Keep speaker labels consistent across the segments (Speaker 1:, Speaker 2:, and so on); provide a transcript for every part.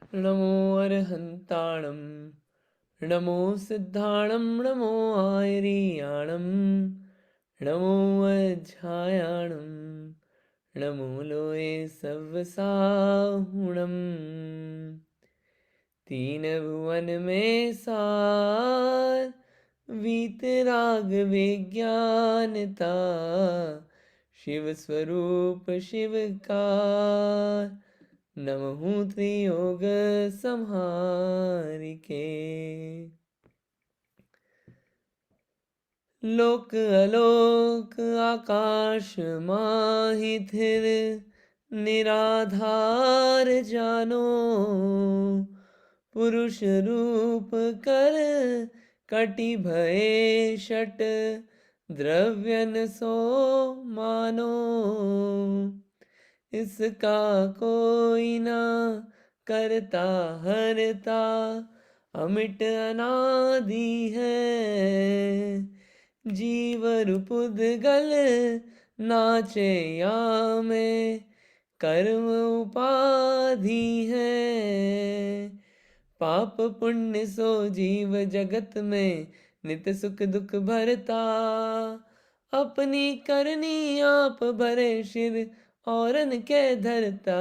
Speaker 1: नमो अरहन्ताणं नमो सिद्धाणं नमो आयरीयाणं नमो वज्झायाणं नमो लोये सव्वसाहुणम् तीन भुवन में सार वीतराग विज्ञानता शिव स्वरूप शिव का नमः त्रियोग संहारिके। लोक अलोक आकाश माहिथिर निराधार जानो पुरुष रूप कर कटि भये शट द्रव्यन सो मानो इसका कोई ना करता हरता अमिट अनादि है जीवर पुद्गल नाचे या में कर्म उपाधि है पाप पुण्य सो जीव जगत में नित सुख दुख भरता अपनी करनी आप भरे शिर औरन के धरता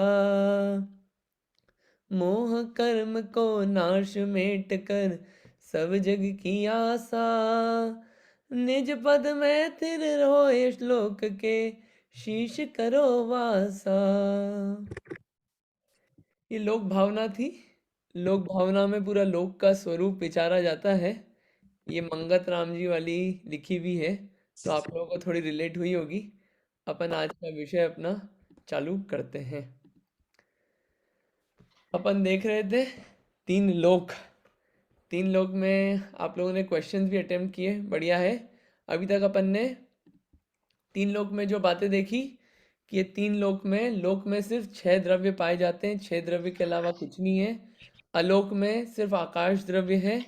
Speaker 1: मोह कर्म को नाश मेट कर सब जग की आशा निज पद में थिर रोए श्लोक के शीश करो वासा। ये लोक भावना थी। लोक भावना में पूरा लोक का स्वरूप विचारा जाता है। ये मंगत राम जी वाली लिखी भी है, तो आप लोगों को थोड़ी रिलेट हुई होगी। अपन आज का विषय अपना चालू करते हैं। अपन देख रहे थे तीन लोक। तीन लोक में आप लोगों ने क्वेश्चंस भी अटेम्प्ट किए, बढ़िया है। अभी तक अपन ने तीन लोक में जो बातें देखी कि ये तीन लोक में सिर्फ 6 द्रव्य पाए जाते हैं, 6 द्रव्य के अलावा कुछ नहीं है। अलोक में सिर्फ आकाश द्रव्य है,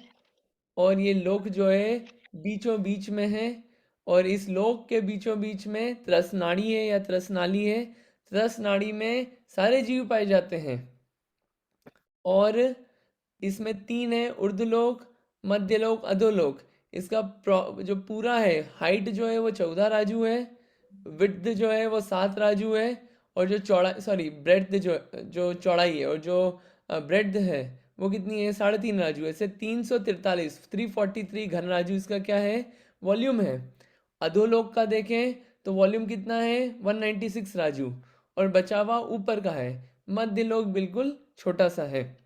Speaker 1: और ये लोक जो है बीचों बीच में है। और इस लोक के बीचों बीच में त्रसनाड़ी है या त्रसनाली है। त्रसनाड़ी में सारे जीव पाए जाते हैं। और इसमें तीन है, ऊर्ध्वलोक, मध्यलोक, अधोलोक। इसका जो पूरा है, हाइट जो है वो 14 राजू है, विड्थ जो है वो 7 राजू है, और जो चौड़ा सॉरी ब्रेड्थ जो चौड़ाई है और जो ब्रेड्थ है वो कितनी है, 3.5 राजू है। ऐसे 343 343 घन राजू इसका क्या है, वॉल्यूम है। अधोलोक का देखें तो वॉल्यूम कितना है, 196 राजू, और बचा हुआ ऊपर का है। मध्यलोक बिल्कुल छोटा सा है।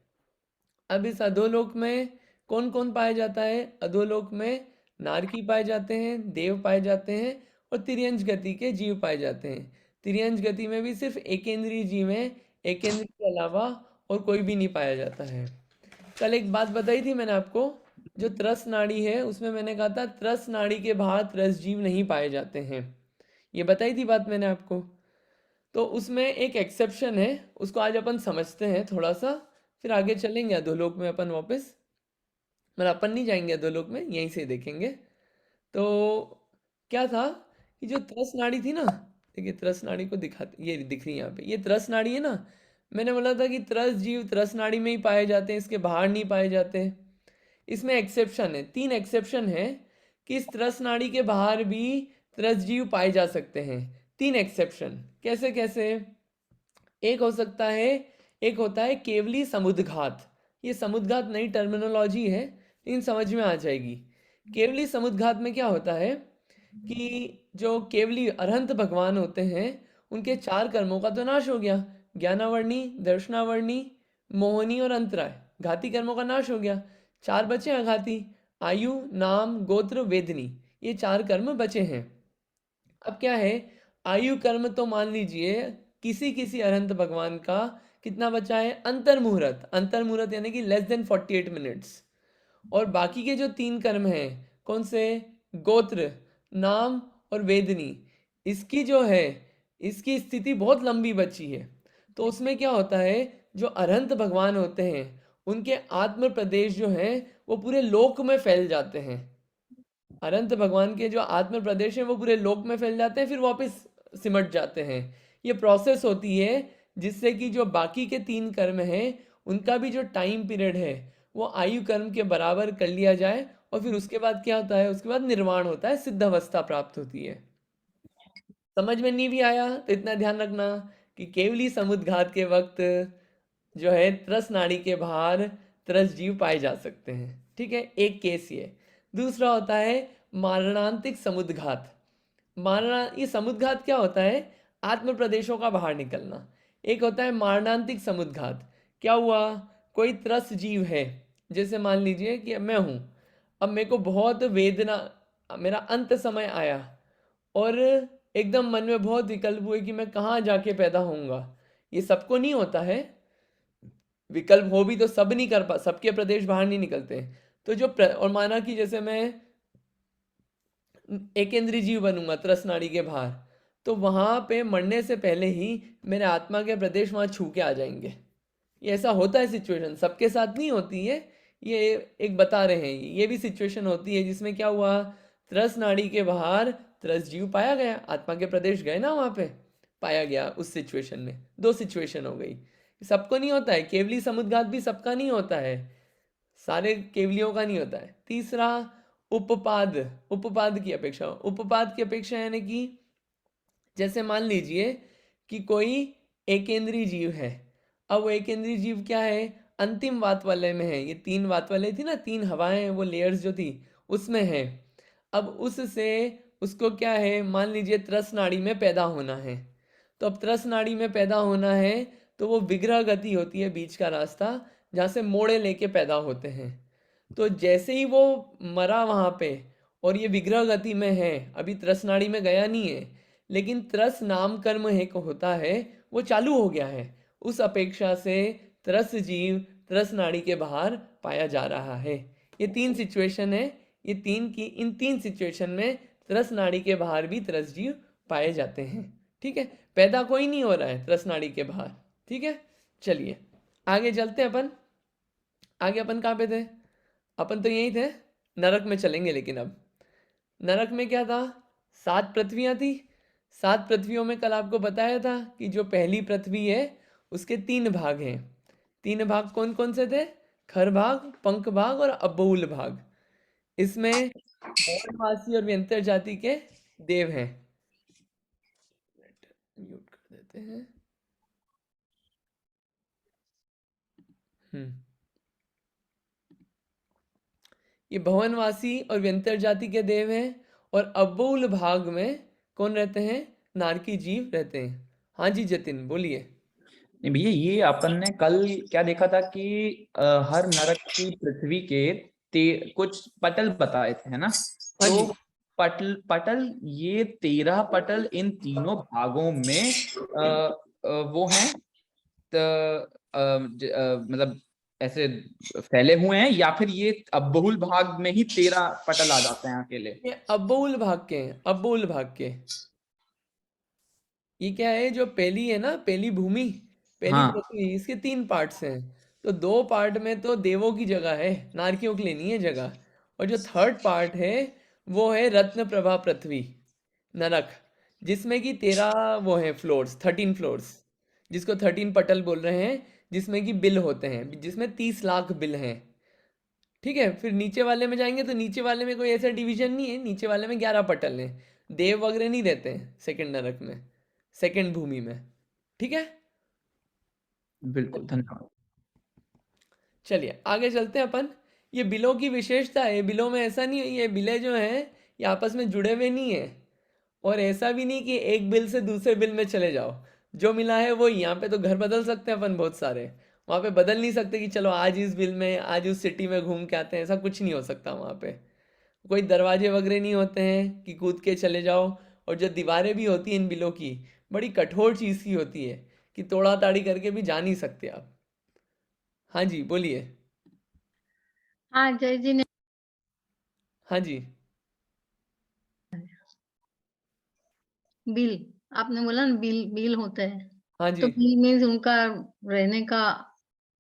Speaker 1: अब इस अधोलोक में कौन कौन पाया जाता है, अधोलोक में नारकी पाए जाते हैं, देव पाए जाते हैं, और तिर्यंच गति के जीव पाए जाते हैं। तिर्यंच गति में भी सिर्फ एकेंद्रीय जीव है, एकेंद्रीय के अलावा और कोई भी नहीं पाया जाता है। कल एक बात बताई थी मैंने आपको, जो त्रस नाड़ी है उसमें मैंने कहा था त्रस नाड़ी के बाहर त्रस जीव नहीं पाए जाते हैं। ये बताई थी बात मैंने आपको। तो उसमें एक एक्सेप्शन है, उसको आज अपन समझते हैं थोड़ा सा, फिर आगे चलेंगे अधोलोक में अपन वापस। मतलब अपन नहीं जाएंगे अधोलोक में, यहीं से देखेंगे। तो क्या था कि जो त्रस नाड़ी थी ना, देखिए त्रस नाड़ी को दिखाते, ये दिख रही है यहाँ पे, ये त्रस नाड़ी है ना। मैंने बोला था कि त्रस जीव त्रस नाड़ी में ही पाए जाते हैं, इसके बाहर नहीं पाए जाते। इसमें एक्सेप्शन है, 3 एक्सेप्शन है कि इस त्रस नाड़ी के बाहर भी त्रस जीव पाए जा सकते हैं। 3 एक्सेप्शन कैसे कैसे। एक हो सकता है, एक होता है केवली समुद्घात। ये समुद्घात नई टर्मिनोलॉजी है, लेकिन समझ में आ जाएगी। केवली समुद्घात में क्या होता है कि जो केवली अरहंत भगवान होते हैं उनके 4 कर्मों का तो नाश हो गया। ज्ञानावर्णी, दर्शनावर्णी, मोहनी और अंतराय, घाती कर्मों का नाश हो गया। 4 बचे अघाती, आयु, नाम, गोत्र, वेदनी। ये 4 कर्म बचे हैं। अब क्या है, आयु कर्म तो मान लीजिए किसी किसी अरहंत भगवान का कितना बचा है, अंतर्मुहूर्त। अंतर्मुहूर्त यानी कि less than 48 minutes। और बाकी के जो 3 कर्म हैं, कौन से, गोत्र, नाम और वेदनी, इसकी जो है, इसकी स्थिति बहुत लंबी बची है। तो उसमें क्या होता है, जो अरहंत भगवान होते हैं उनके आत्म प्रदेश जो हैं वो पूरे लोक में फैल जाते हैं। अनंत भगवान के जो आत्म प्रदेश हैं वो पूरे लोक में फैल जाते हैं, फिर वापस सिमट जाते हैं। ये प्रोसेस होती है जिससे कि जो बाकी के 3 कर्म हैं उनका भी जो टाइम पीरियड है वो आयु कर्म के बराबर कर लिया जाए, और फिर उसके बाद क्या होता है, उसके बाद निर्वाण होता है, सिद्ध अवस्था प्राप्त होती है। समझ में नहीं भी आया तो इतना ध्यान रखना कि केवली समुद्घात के वक्त जो है त्रस नाड़ी के बाहर त्रस जीव पाए जा सकते हैं। ठीक है, एक केस ये। दूसरा होता है मारणांतिक समुद्घात। मारना ये समुद्घात क्या होता है, आत्म प्रदेशों का बाहर निकलना। एक होता है मारणांतिक समुद्घात। क्या हुआ, कोई त्रस जीव है, जैसे मान लीजिए कि मैं हूं, अब मेरे को बहुत वेदना, मेरा अंत समय आया, और एकदम मन में बहुत विकल्प हुए कि मैं कहाँ जाके पैदा होऊंगा। ये सबको नहीं होता है, विकल्प हो भी तो सब नहीं कर पा, सबके प्रदेश बाहर नहीं निकलते। तो और माना कि जैसे मैं एकेंद्रीय जीव बनूंगा त्रस नाड़ी के बाहर, तो वहां पे मरने से पहले ही मेरे आत्मा के प्रदेश वहां छू के आ जाएंगे। ये ऐसा होता है सिचुएशन, सबके साथ नहीं होती है, ये एक बता रहे हैं। ये भी सिचुएशन होती है जिसमें क्या हुआ, त्रस नाड़ी के बाहर त्रस जीव पाया गया, आत्मा के प्रदेश गए ना वहां पे, पाया गया उस सिचुएशन में। दो सिचुएशन हो गई। सबको नहीं होता है, केवली समुद्घात भी सबका नहीं होता है, सारे केवलियों का नहीं होता है। तीसरा उपपाद। उपपाद की अपेक्षा, उपपाद की अपेक्षा यानी कि जैसे मान लीजिए कि कोई एकेंद्रीय जीव है। अब वो एकेंद्रीय जीव क्या है, अंतिम वात वाले में है। ये तीन वात वाले थी ना, तीन हवाएं, वो लेयर्स जो थी उसमें है। अब उससे उसको क्या है, मान लीजिए त्रस नाड़ी में पैदा होना है। तो अब त्रस नाड़ी में पैदा होना है तो वो विग्रह गति होती है, बीच का रास्ता जहाँ से मोड़े लेके पैदा होते हैं। तो जैसे ही वो मरा वहां पे, और ये विग्रह गति में है, अभी त्रस नाड़ी में गया नहीं है, लेकिन त्रस नाम कर्म एक होता है, वो चालू हो गया है। उस अपेक्षा से त्रस जीव त्रस नाड़ी के बाहर पाया जा रहा है। ये तीन सिचुएशन है। इन तीन सिचुएशन में त्रस नाड़ी के बाहर भी त्रस जीव पाए जाते हैं। ठीक है, पैदा कोई नहीं हो रहा है त्रस नाड़ी के बाहर। ठीक है, चलिए आगे चलते हैं अपन। आगे अपन कहाँ पे थे, अपन तो यही थे, नरक में चलेंगे। लेकिन अब नरक में क्या था, 7 पृथ्वियां थी। 7 पृथ्वियों में कल आपको बताया था कि जो पहली पृथ्वी है उसके 3 भाग हैं। 3 भाग कौन कौन से थे, खर भाग, पंख भाग और अबोल भाग। इसमें भौरवासी और व्यंतर जाति के देव हैं। म्यूट कर देते हैं। हम्म ये भवनवासी और व्यंतर जाति के देव हैं। और अबोल भाग में कौन रहते हैं, नारकी जीव रहते हैं। हाँ जी जतिन बोलिए।
Speaker 2: नहीं भैया, ये अपन ने कल क्या देखा था कि हर नरक की पृथ्वी के कुछ पटल बताए थे, है ना?
Speaker 1: हाँ
Speaker 2: तो
Speaker 1: जी,
Speaker 2: पटल पटल ये 13 पटल इन तीनों भागों में वो हैं, मतलब ऐसे फैले हुए हैं, या फिर ये अब बहुल भाग में ही 13 पटल आ जाते हैं अकेले?
Speaker 1: ये अबोल भाग के हैं, अबोल भाग के। ये क्या है, जो पहली है ना, पहली भूमि, पहली
Speaker 2: हाँ,
Speaker 1: पृथ्वी, इसके 3 पार्ट्स हैं। तो 2 पार्ट में तो देवों की जगह है, नारकियों के लिए नहीं है जगह। और जो थर्ड पार्ट है वो है रत्न प्रभा पृथ्वी, नरक, जिसमें कि 13 वो हैं फ्लोर्स, 13 फ्लोर्स, जिसको 13 पटल बोल रहे हैं, जिसमें कि बिल होते हैं, जिसमें 30 लाख बिल हैं। ठीक है, फिर नीचे वाले में जाएंगे तो नीचे वाले में कोई ऐसा डिवीजन नहीं है, नीचे वाले में 11 पटल हैं। देव वगैरह नहीं रहते हैं सेकंड नरक में, सेकंड भूमि में। ठीक है,
Speaker 2: बिल्कुल, धन्यवाद।
Speaker 1: चलिए आगे चलते हैं अपन। ये बिलों की विशेषता है, बिलों में ऐसा नहीं है, ये बिलें जो हैं ये आपस में जुड़े हुए नहीं है। और ऐसा भी नहीं कि एक बिल से दूसरे बिल में चले जाओ, जो मिला है वो यहाँ पे तो घर बदल सकते हैं अपन बहुत सारे, वहाँ पे बदल नहीं सकते कि चलो आज इस बिल में, आज उस सिटी में घूम के आते हैं, ऐसा कुछ नहीं हो सकता वहाँ पे। कोई दरवाजे वगैरह नहीं होते हैं कि कूद के चले जाओ। और जो दीवारें भी होती हैं इन बिलों की, बड़ी कठोर चीज़ की होती है कि तोड़ा ताड़ी करके भी जा नहीं सकते आप। हाँ जी बोलिए।
Speaker 3: हाँ जय जी ने
Speaker 1: हाँ जी।
Speaker 3: बिल, आपने बोला ना बिल बिल होता है,
Speaker 1: हाँ
Speaker 3: तो
Speaker 1: जी,
Speaker 3: बिल मीन्स उनका रहने का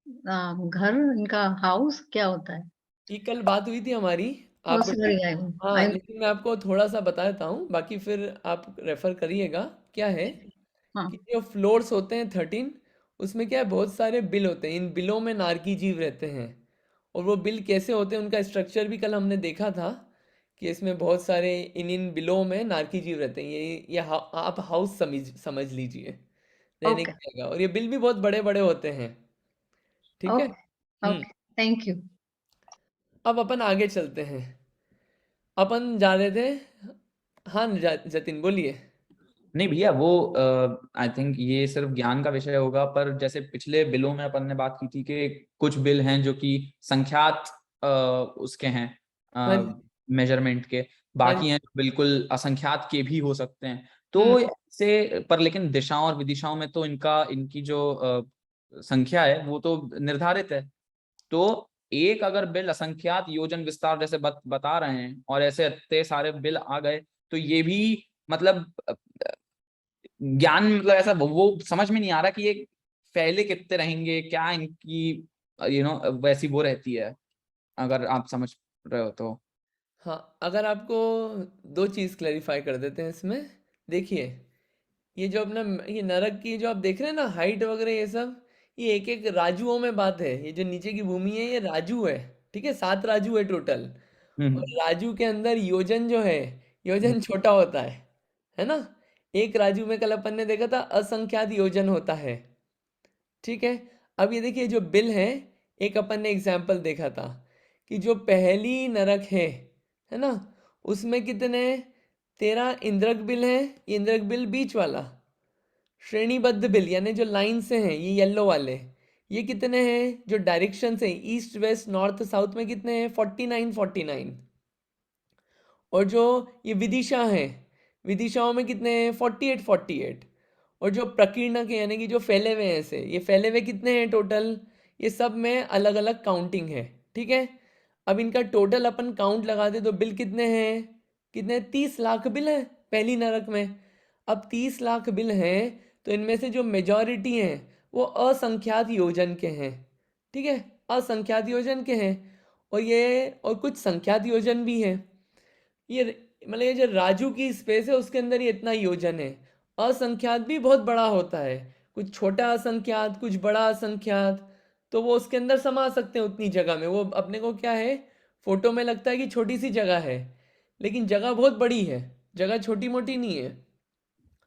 Speaker 3: घर, इनका हाउस क्या होता है?
Speaker 1: ये कल बात हुई थी हमारी।
Speaker 3: ओ
Speaker 1: आप
Speaker 3: सॉरी,
Speaker 1: हाँ,
Speaker 3: आई
Speaker 1: लेकिन मैं आपको थोड़ा सा बता देता हूँ, बाकी फिर आप रेफर करिएगा। क्या है
Speaker 3: हाँ
Speaker 1: कि जो फ्लोर्स होते हैं 13, उसमें क्या है, बहुत सारे बिल होते हैं, इन बिलों में नारकी जीव रहते हैं। और वो बिल कैसे होते हैं, उनका स्ट्रक्चर भी कल हमने देखा था कि इसमें बहुत सारे इन बिलों में नारकी जीव रहते हैं। आप हाउस समझ लीजिए, रहने
Speaker 3: ओके,
Speaker 1: की जगह। और ये बिल भी बहुत बड़े बड़े होते हैं, ठीक है।
Speaker 3: Okay, okay, thank you.
Speaker 1: अब अपन आगे चलते हैं। अपन जा रहे थे, हाँ जतिन बोलिए।
Speaker 2: नहीं भैया, वो आई थिंक ये सिर्फ ज्ञान का विषय होगा, पर जैसे पिछले बिलों में अपन ने बात की थी कि कुछ बिल हैं जो कि संख्यात उसके हैं,
Speaker 1: हाँ जी,
Speaker 2: मेजरमेंट के।
Speaker 1: हाँ
Speaker 2: बाकी
Speaker 1: जी।
Speaker 2: हैं जो बिल्कुल असंख्यात के भी हो सकते हैं।
Speaker 1: हम्म।
Speaker 2: तो से पर लेकिन दिशाओं और विदिशाओं में तो इनकी जो संख्या है वो तो निर्धारित है। तो एक अगर बिल असंख्यात योजन विस्तार जैसे बता रहे हैं और ऐसे इतने सारे बिल आ गए, तो ये भी मतलब ज्ञान, मतलब ऐसा वो समझ में नहीं आ रहा कि ये फैले कितने रहेंगे, क्या इनकी वैसी वो रहती है, अगर आप समझ रहे हो तो।
Speaker 1: हाँ, अगर आपको दो चीज़ क्लैरिफाई कर देते हैं इसमें। देखिए, ये जो अपना ये नरक की जो आप देख रहे हैं ना, हाइट वगैरह ये सब, ये एक एक राजुओं में बात है। ये जो नीचे की भूमि है, ये राजू है, ठीक है। 7 राजू है टोटल। और
Speaker 2: हम्म
Speaker 1: राजू के अंदर योजन जो है, योजन छोटा होता है ना। एक राजू में कल अपन ने देखा था असंख्यात योजन होता है, ठीक है। अब ये देखिए जो बिल है, एक अपन ने एग्जाम्पल देखा था कि जो पहली नरक है ना, उसमें कितने 13 इंद्रक बिल हैं। ये इंद्रक बिल बीच वाला श्रेणीबद्ध बिल, यानी जो लाइन से हैं, ये येलो वाले, ये कितने हैं जो डायरेक्शन से, ईस्ट वेस्ट नॉर्थ साउथ में कितने हैं, 49 49। और जो ये विदिशा हैं, विदिशाओं में कितने हैं, 48 48। और जो प्रकीर्णक है, यानी कि जो फैले हुए हैं ऐसे, ये फैले हुए कितने हैं टोटल, ये सब में अलग अलग काउंटिंग है, ठीक है। अब इनका टोटल अपन काउंट लगा दे तो बिल कितने हैं, कितने, 30 लाख बिल हैं पहली नरक में। अब 30 लाख बिल हैं, तो इनमें से जो मेजॉरिटी हैं वो असंख्यात योजन के हैं, ठीक है। असंख्यात योजन के हैं। और कुछ संख्यात योजन भी हैं। ये मतलब ये जो राजू की स्पेस है उसके अंदर ये इतना योजन है। असंख्यात भी बहुत बड़ा होता है, कुछ छोटा असंख्यात, कुछ बड़ा असंख्यात। तो वो उसके अंदर समा सकते हैं उतनी जगह में। वो अपने को क्या है, फोटो में लगता है कि छोटी सी जगह है, लेकिन जगह बहुत बड़ी है, जगह छोटी मोटी नहीं है।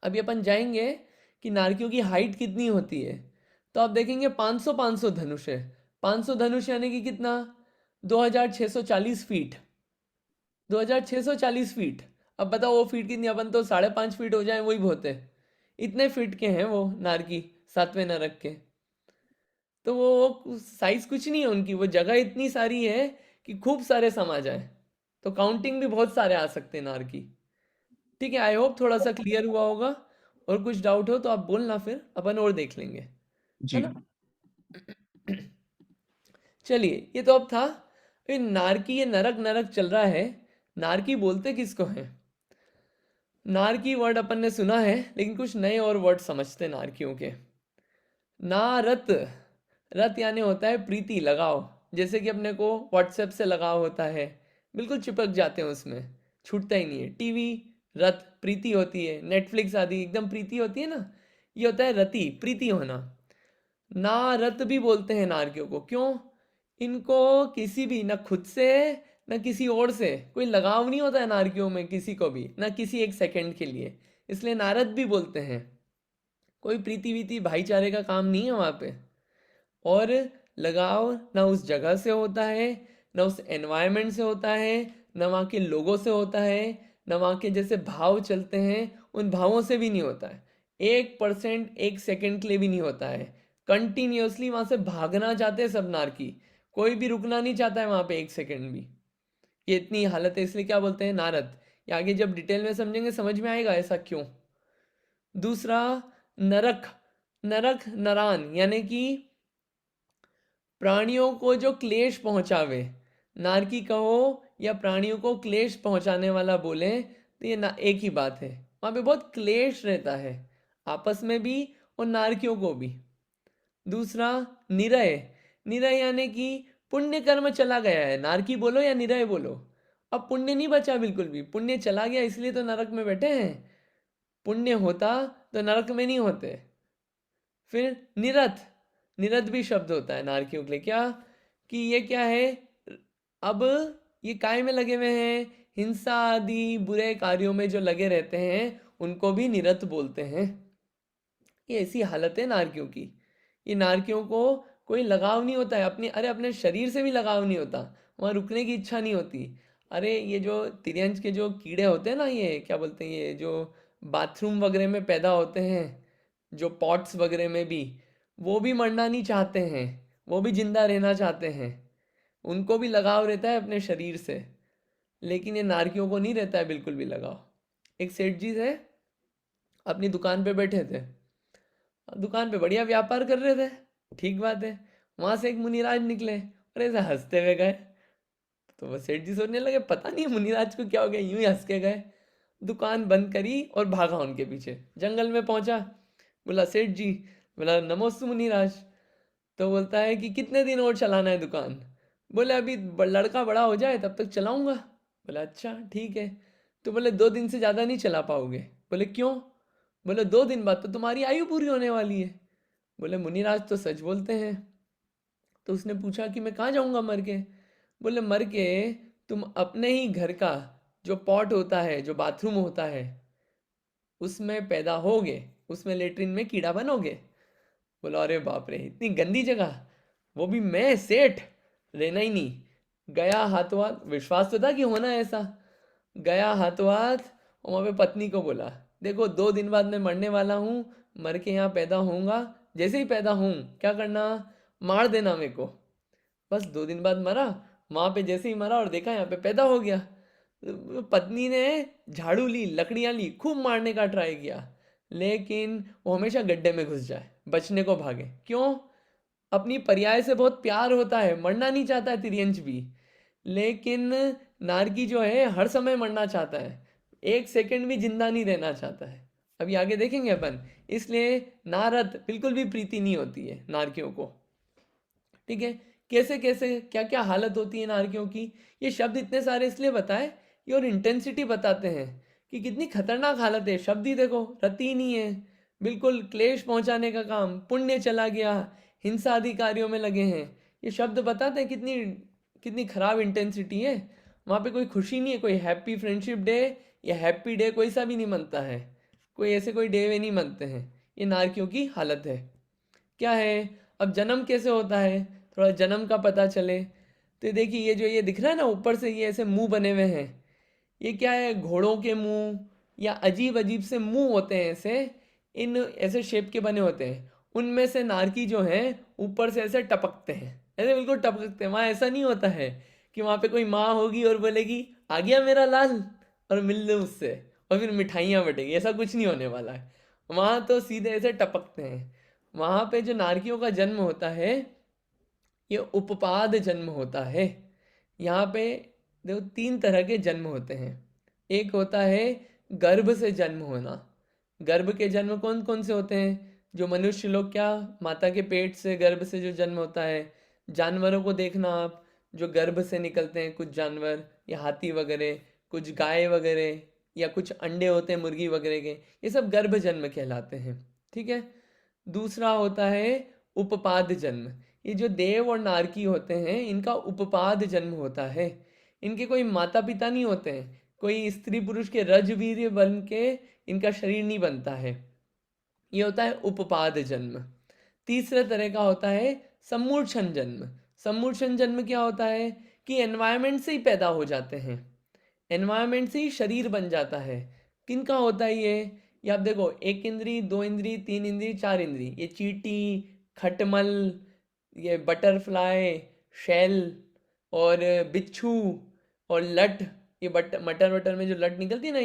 Speaker 1: अभी अपन जाएंगे कि नारकियों की हाइट कितनी होती है, तो आप देखेंगे 500 धनुष है। 500 धनुष यानी कि कितना, 2640 फीट। 2640 फीट। अब बताओ वो फीट कितनी, अपन तो 5.5 फीट हो जाए वही बहुत है। इतने फीट के हैं वो नारकी, 7वें नरक के। तो वो साइज कुछ नहीं है उनकी, वो जगह इतनी सारी है कि खूब सारे समा जाए। तो काउंटिंग भी बहुत सारे आ सकते हैं नारकी, ठीक है। आई होप थोड़ा सा क्लियर हुआ होगा। और कुछ डाउट हो तो आप बोलना, फिर अपन और देख लेंगे, है
Speaker 2: जी।
Speaker 1: ना। चलिए, ये तो अब था। ये नारकी, ये नरक नरक चल रहा है। नारकी बोलते किसको है, नारकी वर्ड अपन ने सुना है, लेकिन कुछ नए और वर्ड समझते हैं नारकियों के। नारत, रत यानी होता है प्रीति, लगाव। जैसे कि अपने को व्हाट्सएप से लगाव होता है, बिल्कुल चिपक जाते हैं उसमें, छूटता ही नहीं है। टीवी, रत प्रीति होती है। नेटफ्लिक्स आदि एकदम प्रीति होती है ना, ये होता है रति, प्रीति होना। नारत भी बोलते हैं नारकियों को, क्यों, इनको किसी भी, ना खुद से ना किसी और से कोई लगाव नहीं होता है नारकियों में, किसी को भी, ना किसी एक सेकंड के लिए। इसलिए नारद भी बोलते हैं। कोई प्रीति वीति भाईचारे का काम नहीं है वहाँ पे। और लगाव ना उस जगह से होता है, ना उस एनवायरनमेंट से होता है, ना वहाँ के लोगों से होता है, ना वहाँ के जैसे भाव चलते हैं उन भावों से भी नहीं होता है। 1% 1 सेकंड के लिए भी नहीं होता है। कंटिन्यूअसली वहाँ से भागना चाहते हैं सब नारकी, कोई भी रुकना नहीं चाहता है वहाँ पे 1 सेकंड भी। ये इतनी हालत है, इसलिए क्या बोलते हैं, नारद। ये आगे जब डिटेल में समझेंगे समझ में आएगा ऐसा क्यों। दूसरा, नरक, नरक नरान, यानी कि प्राणियों को जो क्लेश पहुंचावे, नारकी कहो या प्राणियों को क्लेश पहुंचाने वाला बोले, तो ये ना एक ही बात है। वहां पे बहुत क्लेश रहता है आपस में भी और नारकियों को भी। दूसरा, निरय, निरय यानी कि पुण्य कर्म चला गया है, नारकी बोलो या निरय बोलो। अब पुण्य नहीं बचा, बिल्कुल भी पुण्य चला गया, इसलिए तो नरक में बैठे हैं। पुण्य होता तो नरक में नहीं होते। फिर निरथ, निरथ भी शब्द होता है नारकियों के लिए। क्या कि ये क्या है, अब ये काय में लगे हुए हैं, हिंसा आदि बुरे कार्यों में जो लगे रहते हैं उनको भी निरथ बोलते हैं। ये ऐसी हालत है नारकियों की। ये नारकियों को कोई लगाव नहीं होता है अपनी, अरे अपने शरीर से भी लगाव नहीं होता, वहाँ रुकने की इच्छा नहीं होती। अरे ये जो तिर्यंच के जो कीड़े होते हैं ना, ये क्या बोलते हैं, ये जो बाथरूम वगैरह में पैदा होते हैं, जो पॉट्स वगैरह में वो भी मरना नहीं चाहते हैं, वो भी जिंदा रहना चाहते हैं, उनको भी लगाव रहता है अपने शरीर से। लेकिन ये नारकियों को नहीं रहता है बिल्कुल भी लगाव। एक सेठ जी थे, अपनी दुकान पे बैठे थे, दुकान पे बढ़िया व्यापार कर रहे थे, ठीक बात है। वहां से एक मुनिराज निकले और ऐसे हंसते हुए गए। तो वो सेठ जी सोचने लगे पता नहीं मुनिराज को क्या हो गया, यूं ही हंस के गए। दुकान बंद करी और भागा उनके पीछे, जंगल में पहुंचा। बोला सेठ जी, बोला नमोस्तु मुनिराज। तो बोलता है कि कितने दिन और चलाना है दुकान? बोले अभी लड़का बड़ा हो जाए तब तक चलाऊंगा। बोला अच्छा ठीक है। तो बोले 2 दिन से ज़्यादा नहीं चला पाओगे। बोले क्यों? बोले 2 दिन बाद तो तुम्हारी आयु पूरी होने वाली है। बोले मुनिराज तो सच बोलते हैं। तो उसने पूछा कि मैं कहाँ जाऊंगा मर के? बोले मर के तुम अपने ही घर का जो पॉट होता है, जो बाथरूम होता है, उसमें पैदा होगे, उसमें लेटरिन में कीड़ा बनोगे। बोला अरे बाप रे, इतनी गंदी जगह, वो भी मैं सेठ, लेना ही नहीं। गया हाथों हाथ, विश्वास तो था कि होना है ऐसा। गया हाथों हाथ और वहाँ पे पत्नी को बोला देखो 2 दिन बाद मैं मरने वाला हूँ, मर के यहाँ पैदा होऊंगा, जैसे ही पैदा हूँ क्या करना, मार देना मेरे को। बस 2 दिन बाद मरा, वहाँ पे जैसे ही मरा और देखा यहाँ पे पैदा हो गया। पत्नी ने झाड़ू ली, लकड़ियाँ ली, खूब मारने का ट्राई किया, लेकिन वो हमेशा गड्ढे में घुस जाए, बचने को भागे। क्यों? अपनी पर्याय से बहुत प्यार होता है, मरना नहीं चाहता है तिर्यंच भी। लेकिन नारकी जो है हर समय मरना चाहता है, 1 सेकंड भी जिंदा नहीं रहना चाहता है। अभी आगे देखेंगे अपन। इसलिए नारद बिल्कुल भी प्रीति नहीं होती है नारकियों को। ठीक है, कैसे कैसे क्या क्या हालत होती है नारकियों की, ये शब्द इतने सारे इसलिए बताए, ये और इंटेंसिटी बताते हैं कि कितनी खतरनाक हालत है। शब्द ही देखो, रति नहीं है, बिल्कुल क्लेश पहुंचाने का काम, पुण्य चला गया, हिंसा आदि कार्यों में लगे हैं। ये शब्द बताते हैं कितनी कितनी खराब इंटेंसिटी है। वहाँ पे कोई खुशी नहीं है, कोई हैप्पी फ्रेंडशिप डे या हैप्पी डे कोई सा भी नहीं मनता है, कोई ऐसे कोई डे वे नहीं मनते हैं। ये नारकियों की हालत है। क्या है, अब जन्म कैसे होता है, थोड़ा जन्म का पता चले। तो देखिए ये जो ये दिख रहा है ना ऊपर से, ये ऐसे मुंह बने हुए हैं, ये क्या है, घोड़ों के मुंह या अजीब अजीब से मुंह होते हैं ऐसे, इन ऐसे शेप के बने होते हैं। उनमें से नारकी जो है ऊपर से ऐसे टपकते हैं, ऐसे बिल्कुल टपकते हैं। वहाँ ऐसा नहीं होता है कि वहाँ पे कोई माँ होगी और बोलेगी आ गया मेरा लाल और मिल लो उससे और फिर मिठाइयाँ बटेगी, ऐसा कुछ नहीं होने वाला है। वहाँ तो सीधे ऐसे टपकते हैं। वहाँ पे जो नारकियों का जन्म होता है ये उपपाद जन्म होता है। यहाँ पे देखो 3 तरह के जन्म होते हैं। एक होता है गर्भ से जन्म होना। गर्भ के जन्म कौन कौन से होते हैं? जो मनुष्य लोग, क्या माता के पेट से गर्भ से जो जन्म होता है। जानवरों को देखना आप, जो गर्भ से निकलते हैं, कुछ जानवर या हाथी वगैरह, कुछ गाय वगैरह, या कुछ अंडे होते हैं मुर्गी वगैरह के, ये सब गर्भ जन्म कहलाते हैं। ठीक है। दूसरा होता है उपपाद जन्म। ये जो देव और नारकी होते हैं इनका उपपाद जन्म होता है। इनके कोई माता पिता नहीं होते हैं, कोई स्त्री पुरुष के रजवीर्य बन के इनका शरीर नहीं बनता है। ये होता है उपपाद जन्म। तीसरे तरह का होता है सम्मूर्छन जन्म। सम्मूर्छन जन्म क्या होता है कि एनवायरनमेंट से ही पैदा हो जाते हैं, एनवायरनमेंट से ही शरीर बन जाता है। किनका होता है ये आप देखो, 1 इंद्री, 2 इंद्री, 3 इंद्री, 4 इंद्री, ये चींटी, खटमल, ये बटरफ्लाई, शेल और बिच्छू और लट, ये मटर वटर में जो लट निकलती है ना,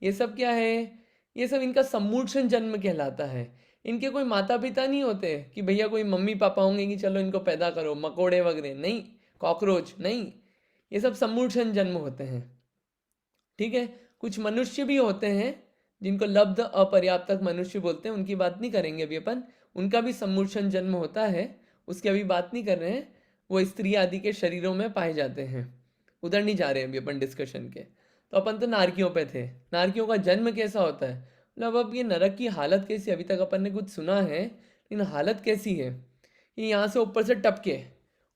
Speaker 1: ये सब क्या है, ये सब इनका सम्मूर्छन जन्म कहलाता है। इनके कोई माता पिता नहीं होते कि भैया कोई मम्मी पापा होंगे कि चलो इनको पैदा करो, मकोड़े वगैरह नहीं, कॉकरोच नहीं, ये सब सम्मूर्छन जन्म होते हैं। ठीक है। कुछ मनुष्य भी होते हैं जिनको लब्ध अपर्याप्तक मनुष्य बोलते हैं, उनकी बात नहीं करेंगे अभी अपन। उनका भी सम्मूर्छन जन्म होता है, उसकी अभी बात नहीं कर रहे हैं। वो स्त्री आदि के शरीरों में पाए जाते हैं, उधर नहीं जा रहे हैं अभी अपन डिस्कशन के। तो अपन तो नारकियों पे थे। नारकियों का जन्म कैसा होता है, मतलब अब ये नरक की हालत कैसी, अभी तक अपन ने कुछ सुना है, लेकिन हालत कैसी है, ये यहाँ से ऊपर से टपके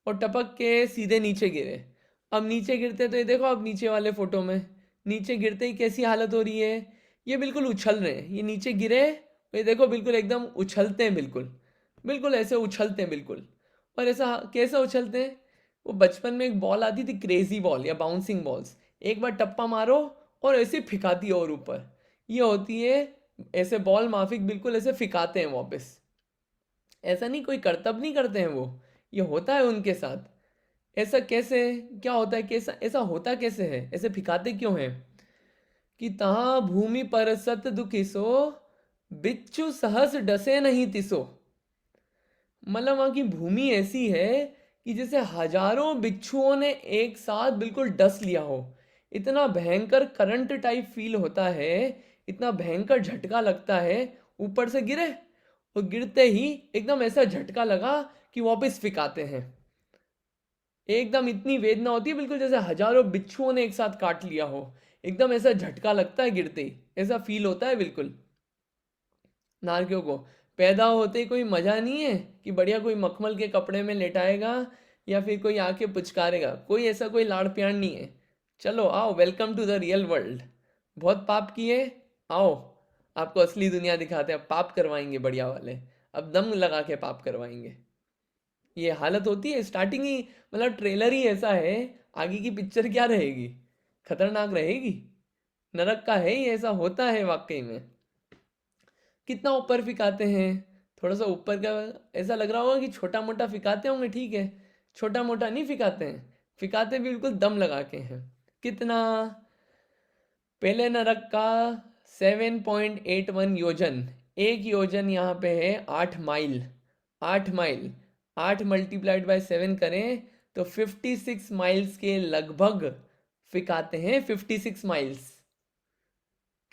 Speaker 1: और टपक के सीधे नीचे गिरे। अब नीचे गिरते तो ये देखो, अब नीचे वाले फोटो में नीचे गिरते ही कैसी हालत हो रही है, ये बिल्कुल उछल रहे हैं, ये नीचे गिरे, ये देखो बिल्कुल एकदम उछलते हैं, बिल्कुल बिल्कुल ऐसे उछलते हैं बिल्कुल। और ऐसा कैसे उछलते हैं, वो बचपन में एक बॉल आती थी क्रेजी बॉल या बाउंसिंग बॉल्स, एक बार टप्पा मारो और ऐसे फिकाती है और ऊपर, ये होती है ऐसे बॉल माफिक, बिल्कुल ऐसे फिकाते हैं वापस। ऐसा नहीं कोई करतब नहीं करते हैं वो, ये होता है उनके साथ। ऐसा कैसे, क्या होता है, कैसा ऐसा होता कैसे है, ऐसे फिकाते क्यों हैं कि तहाँ भूमि पर सत दुखिसो, बिच्छू सहस डसे नहीं तिसो। मतलब वहाँ की भूमि ऐसी है कि जैसे हजारों बिच्छुओं ने एक साथ बिल्कुल डस लिया हो, इतना भयंकर करंट टाइप फील होता है, इतना भयंकर झटका लगता है, ऊपर से गिरे और गिरते ही एकदम ऐसा झटका लगा कि वापस फिकाते हैं। एकदम इतनी वेदना होती है बिल्कुल जैसे हजारों बिच्छुओं ने एक साथ काट लिया हो, एकदम ऐसा झटका लगता है गिरते ही, ऐसा फील होता है बिल्कुल। नारकियों को पैदा होते ही कोई मजा नहीं है कि बढ़िया कोई मखमल के कपड़े में लेटाएगा या फिर कोई आके पुचकारेगा, कोई ऐसा कोई लाड़ प्यार नहीं है। चलो आओ, welcome to the real world. बहुत पाप किए, आओ आपको असली दुनिया दिखाते हैं, पाप करवाएंगे बढ़िया वाले, अब दम लगा के पाप करवाएंगे। ये हालत होती है स्टार्टिंग ही, मतलब ट्रेलर ही ऐसा है, आगे की पिक्चर क्या रहेगी, खतरनाक रहेगी, नरक का है, ये ऐसा होता है वाकई में। कितना ऊपर फिकाते हैं, थोड़ा सा ऊपर का, ऐसा लग रहा होगा कि छोटा मोटा फिकाते होंगे, ठीक है, छोटा मोटा नहीं फिकाते हैं, फिकाते भी बिल्कुल दम लगा के हैं। कितना, पहले नरक का 7.81 योजन, एक योजन यहाँ पे है 8 माइल, 8 माइल, 8 मल्टीप्लाइड बाय 7 करें तो 56 माइल्स के लगभग फिकाते हैं, 56 माइल्स।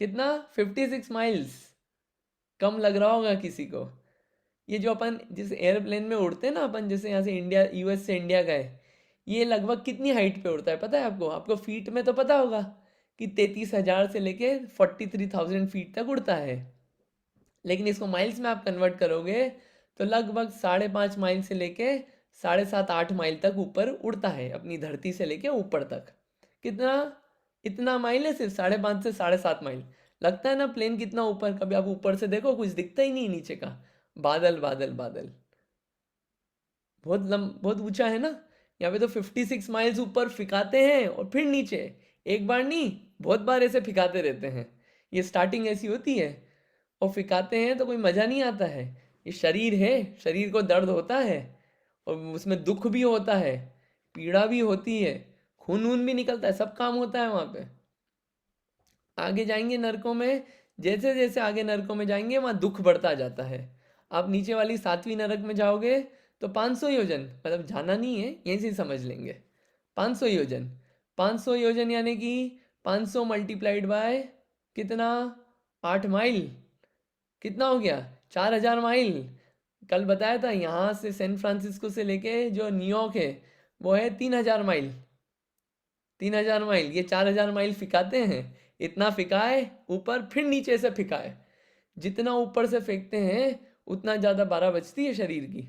Speaker 1: कितना, 56 माइल्स, कम लग रहा होगा किसी को। ये जो अपन जिस एयरप्लेन में उड़ते हैं ना अपन, जैसे यहाँ से इंडिया, यूएस से इंडिया गए, ये लगभग कितनी हाइट पे उड़ता है पता है आपको, आपको फीट में तो पता होगा कि 33,000 से लेके 43,000 फीट तक उड़ता है, लेकिन इसको माइल्स में आप कन्वर्ट करोगे तो लगभग 5.5 माइल से लेके 7.5-8 माइल तक ऊपर उड़ता है, अपनी धरती से लेके ऊपर तक। कितना, इतना माइल है, सिर्फ 5.5 से 7.5 माइल। लगता है ना प्लेन कितना ऊपर, कभी आप ऊपर से देखो कुछ दिखता ही नहीं नीचे का, बादल बादल बादल, बहुत ऊंचा है ना। यहाँ पे तो 56 माइल्स ऊपर फिकाते हैं और फिर नीचे, एक बार नहीं बहुत बार ऐसे फिकाते रहते हैं। ये स्टार्टिंग ऐसी होती है और फिकाते हैं तो कोई मज़ा नहीं आता है। ये शरीर है, शरीर को दर्द होता है और उसमें दुख भी होता है, पीड़ा भी होती है, खून वून भी निकलता है, सब काम होता है वहाँ पे। आगे जाएंगे नरकों में, जैसे जैसे आगे नरकों में जाएंगे वहाँ दुख बढ़ता जाता है। आप नीचे वाली 7वीं नरक में जाओगे तो 500 योजन, मतलब जाना नहीं है, यहीं से समझ लेंगे, 500 योजन, 500 योजन यानी कि 500 मल्टीप्लाइड बाय कितना, 8 माइल, कितना हो गया, 4,000 माइल। कल बताया था यहाँ से सैन फ्रांसिस्को से लेके जो न्यूयॉर्क है वो है 3,000 माइल, 3,000 माइल, ये 4,000 माइल फिकाते हैं। इतना फिकाए ऊपर फिर नीचे से फिकाए, जितना ऊपर से फेंकते हैं उतना ज़्यादा बारह बजती है शरीर की।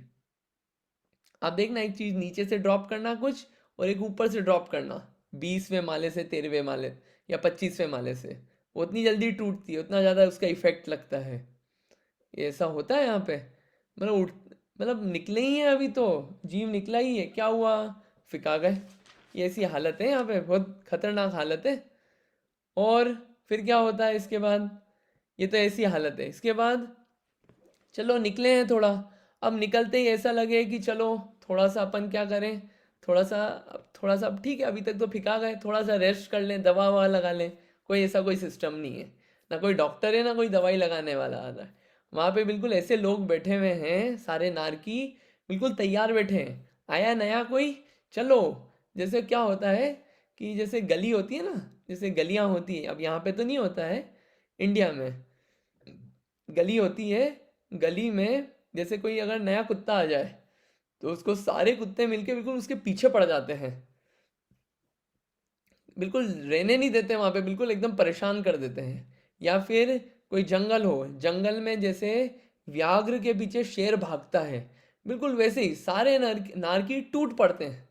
Speaker 1: आप देखना, एक चीज़ नीचे से ड्रॉप करना कुछ और एक ऊपर से ड्रॉप करना, 20वें माले से 13वें माले या 25वें माले से, वो उतनी जल्दी टूटती है, उतना ज़्यादा उसका इफेक्ट लगता है। ये ऐसा होता है यहाँ पे, मतलब उठ, मतलब निकले ही हैं अभी तो, जीव निकला ही है, क्या हुआ, फिका गए। ये ऐसी हालत है यहाँ पे, बहुत खतरनाक हालत है। और फिर क्या होता है इसके बाद, ये तो ऐसी हालत है। इसके बाद चलो निकले हैं थोड़ा, अब निकलते ही ऐसा लगे कि चलो थोड़ा सा अपन क्या करें, थोड़ा सा अब ठीक है, अभी तक तो फिका गए, थोड़ा सा रेस्ट कर लें, दवा ववा लगा लें। कोई ऐसा कोई सिस्टम नहीं है, ना कोई डॉक्टर है ना कोई दवाई लगाने वाला आ रहा है। वहाँ पे बिल्कुल ऐसे लोग बैठे हुए हैं, सारे नारकी बिल्कुल तैयार बैठे हैं, आया नया कोई, चलो। जैसे क्या होता है कि जैसे गली होती है ना, जैसे गलियाँ होती है, अब यहाँ पे तो नहीं होता है, इंडिया में गली होती है, गली में जैसे कोई अगर नया कुत्ता आ जाए तो उसको सारे कुत्ते मिलके बिल्कुल उसके पीछे पड़ जाते हैं, बिल्कुल रहने नहीं देते वहाँ पे, बिल्कुल एकदम परेशान कर देते हैं। या फिर कोई जंगल हो, जंगल में जैसे व्याघ्र के पीछे शेर भागता है, बिल्कुल वैसे ही सारे नारकी टूट पड़ते हैं।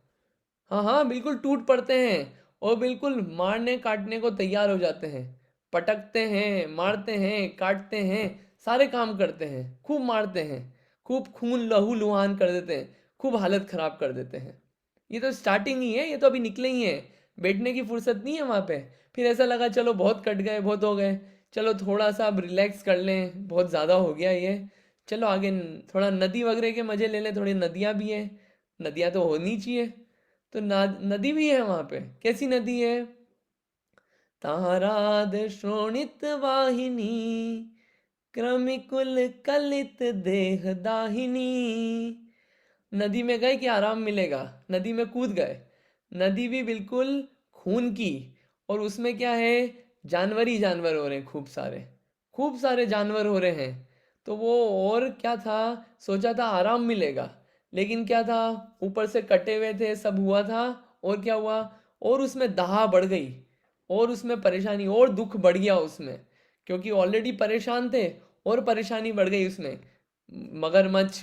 Speaker 1: हाँ हाँ, बिल्कुल टूट पड़ते हैं और बिल्कुल मारने काटने को तैयार हो जाते हैं। पटकते हैं, मारते हैं, काटते हैं, सारे काम करते हैं, खूब मारते हैं, खूब खून लहू लुहान कर देते हैं, खूब हालत खराब कर देते हैं। ये तो स्टार्टिंग ही है, ये तो अभी निकले ही हैं। बैठने की फुर्सत नहीं है वहाँ पे। फिर ऐसा लगा चलो बहुत कट गए, बहुत हो गए, चलो थोड़ा सा अब रिलैक्स कर लें, बहुत ज़्यादा हो गया ये, चलो आगे थोड़ा नदी वगैरह के मज़े ले लें। थोड़ी नदियाँ भी हैं, नदियाँ तो होनी चाहिए। तो नदी भी है वहां पे। कैसी नदी है? ताराद शोणित वाहिनी, क्रमिकुल कलित देह दाहिनी। नदी में गए कि आराम मिलेगा, नदी में कूद गए। नदी भी बिल्कुल खून की, और उसमें क्या है, जानवर ही जानवर हो रहे हैं, खूब सारे जानवर हो रहे हैं। तो वो और क्या था, सोचा था आराम मिलेगा, लेकिन क्या था, ऊपर से कटे हुए थे, सब हुआ था। और क्या हुआ, और उसमें दाह बढ़ गई, और उसमें परेशानी और दुख बढ़ गया उसमें, क्योंकि ऑलरेडी परेशान थे, और परेशानी बढ़ गई उसमें। मगरमच्छ,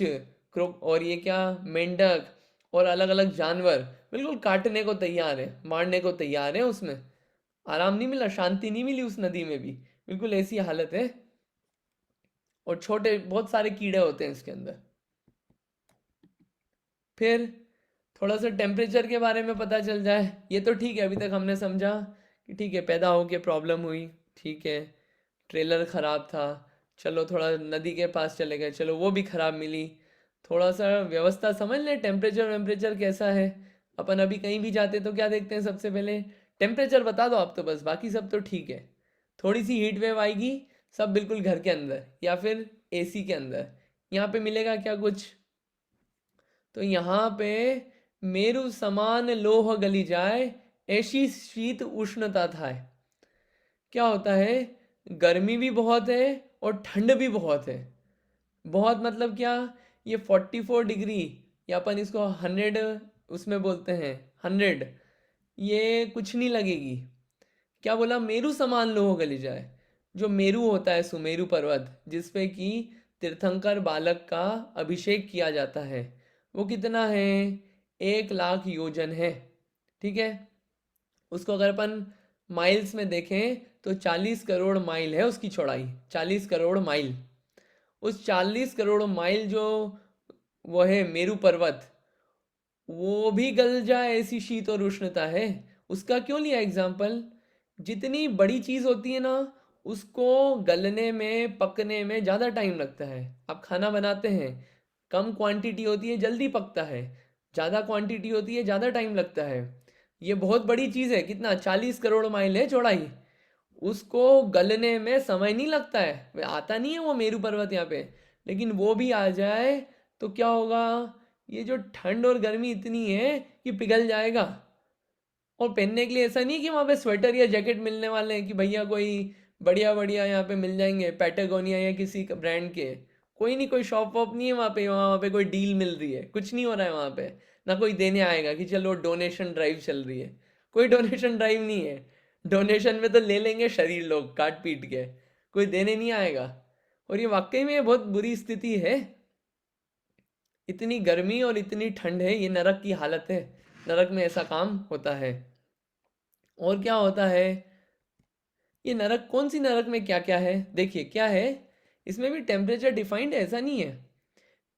Speaker 1: क्रोक, और ये क्या, मेंढक, और अलग अलग जानवर बिल्कुल काटने को तैयार है, मारने को तैयार है। उसमें आराम नहीं मिला, शांति नहीं मिली उस नदी में भी, बिल्कुल ऐसी हालत है। और छोटे बहुत सारे कीड़े होते हैं इसके अंदर। फिर थोड़ा सा टेम्परेचर के बारे में पता चल जाए। ये तो ठीक है, अभी तक हमने समझा कि ठीक है, पैदा होके प्रॉब्लम हुई, ठीक है, ट्रेलर ख़राब था, चलो थोड़ा नदी के पास चले गए, चलो वो भी ख़राब मिली। थोड़ा सा व्यवस्था समझ लें, टेम्परेचर वेम्परेचर कैसा है। अपन अभी कहीं भी जाते तो क्या देखते हैं, सबसे पहले टेम्परेचर बता दो आप, तो बस बाकी सब तो ठीक है। थोड़ी सी हीट वेव आएगी, सब बिल्कुल घर के अंदर या फिर एसी के अंदर। यहाँ पे मिलेगा क्या कुछ, तो यहाँ पे मेरु समान लोह गली जाए, ऐसी शीत उष्णता था। क्या होता है, गर्मी भी बहुत है और ठंड भी बहुत है। बहुत मतलब क्या, ये 44 डिग्री, या अपन इसको 100 उसमें बोलते हैं, 100, ये कुछ नहीं लगेगी। क्या बोला, मेरु समान लोह गली जाए। जो मेरु होता है, सुमेरु पर्वत, जिसपे कि तीर्थंकर बालक का अभिषेक किया जाता है, वो कितना है, 1 लाख योजन है। ठीक है, उसको अगर अपन माइल्स में देखें तो 40 करोड़ माइल है उसकी चौड़ाई, 40 करोड़ माइल। उस 40 करोड़ माइल जो वो है मेरु पर्वत, वो भी गल जाए, ऐसी शीत और उष्णता है। उसका क्यों लिया एग्जाम्पल, जितनी बड़ी चीज होती है ना, उसको गलने में पकने में ज़्यादा टाइम लगता है। आप खाना बनाते हैं, कम क्वांटिटी होती है जल्दी पकता है, ज़्यादा क्वांटिटी होती है ज़्यादा टाइम लगता है। ये बहुत बड़ी चीज़ है, कितना, 40 करोड़ माइल है चौड़ाई, उसको गलने में समय नहीं लगता है। आता नहीं है वो मेरु पर्वत यहाँ पे, लेकिन वो भी आ जाए तो क्या होगा, ये जो ठंड और गर्मी इतनी है कि पिघल जाएगा। और पहनने के लिए ऐसा नहीं कि वहाँ पे स्वेटर या जैकेट मिलने वाले हैं कि भैया कोई बढ़िया बढ़िया यहाँ पे मिल जाएंगे, पैटागोनिया या किसी ब्रांड के। कोई नहीं, कोई शॉप वॉप नहीं है वहाँ पे कोई डील मिल रही है, कुछ नहीं हो रहा है वहाँ पे। ना कोई देने आएगा कि चलो डोनेशन ड्राइव चल रही है, कोई डोनेशन ड्राइव नहीं है। डोनेशन में तो ले लेंगे शरीर लोग काट पीट के, कोई देने नहीं आएगा। और ये वाकई में बहुत बुरी स्थिति है, इतनी गर्मी और इतनी ठंड है, ये नरक की हालत है। नरक में ऐसा काम होता है। और क्या होता है, ये नरक, कौन सी नरक में क्या क्या है, देखिए क्या है। इसमें भी टेम्परेचर डिफाइंड है, ऐसा नहीं है।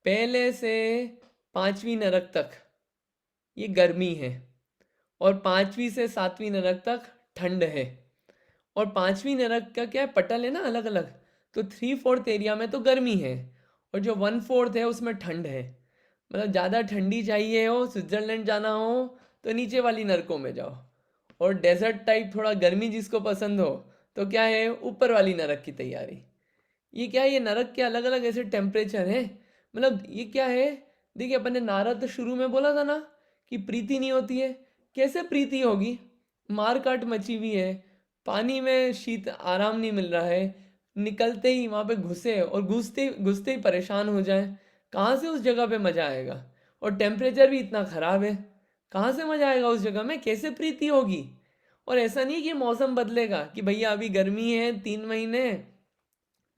Speaker 1: पहले से 5वीं नरक तक ये गर्मी है, और 5वीं से 7वीं नरक तक ठंड है। और 5वीं नरक का क्या है, पटल है ना अलग अलग, तो 3/4 एरिया में तो गर्मी है, और जो 1/4 है उसमें ठंड है। मतलब ज़्यादा ठंडी चाहिए हो, स्विट्जरलैंड जाना हो, तो नीचे वाली नरकों में जाओ। और डेजर्ट टाइप थोड़ा गर्मी जिसको पसंद हो, तो क्या है, ऊपर वाली नरक की तैयारी। ये क्या है, ये नरक के अलग अलग ऐसे टेम्परेचर हैं। मतलब ये क्या है, देखिए अपन ने नारद शुरू में बोला था ना कि प्रीति नहीं होती है। कैसे प्रीति होगी, मार काट मची हुई है, पानी में शीत आराम नहीं मिल रहा है, निकलते ही वहां पे घुसे और घुसते घुसते ही परेशान हो जाए, कहाँ से उस जगह पे मजा आएगा। और टेम्परेचर भी इतना खराब है, कहाँ से मजा आएगा उस जगह में, कैसे प्रीति होगी। और ऐसा नहीं कि मौसम बदलेगा कि भैया अभी गर्मी है 3 महीने,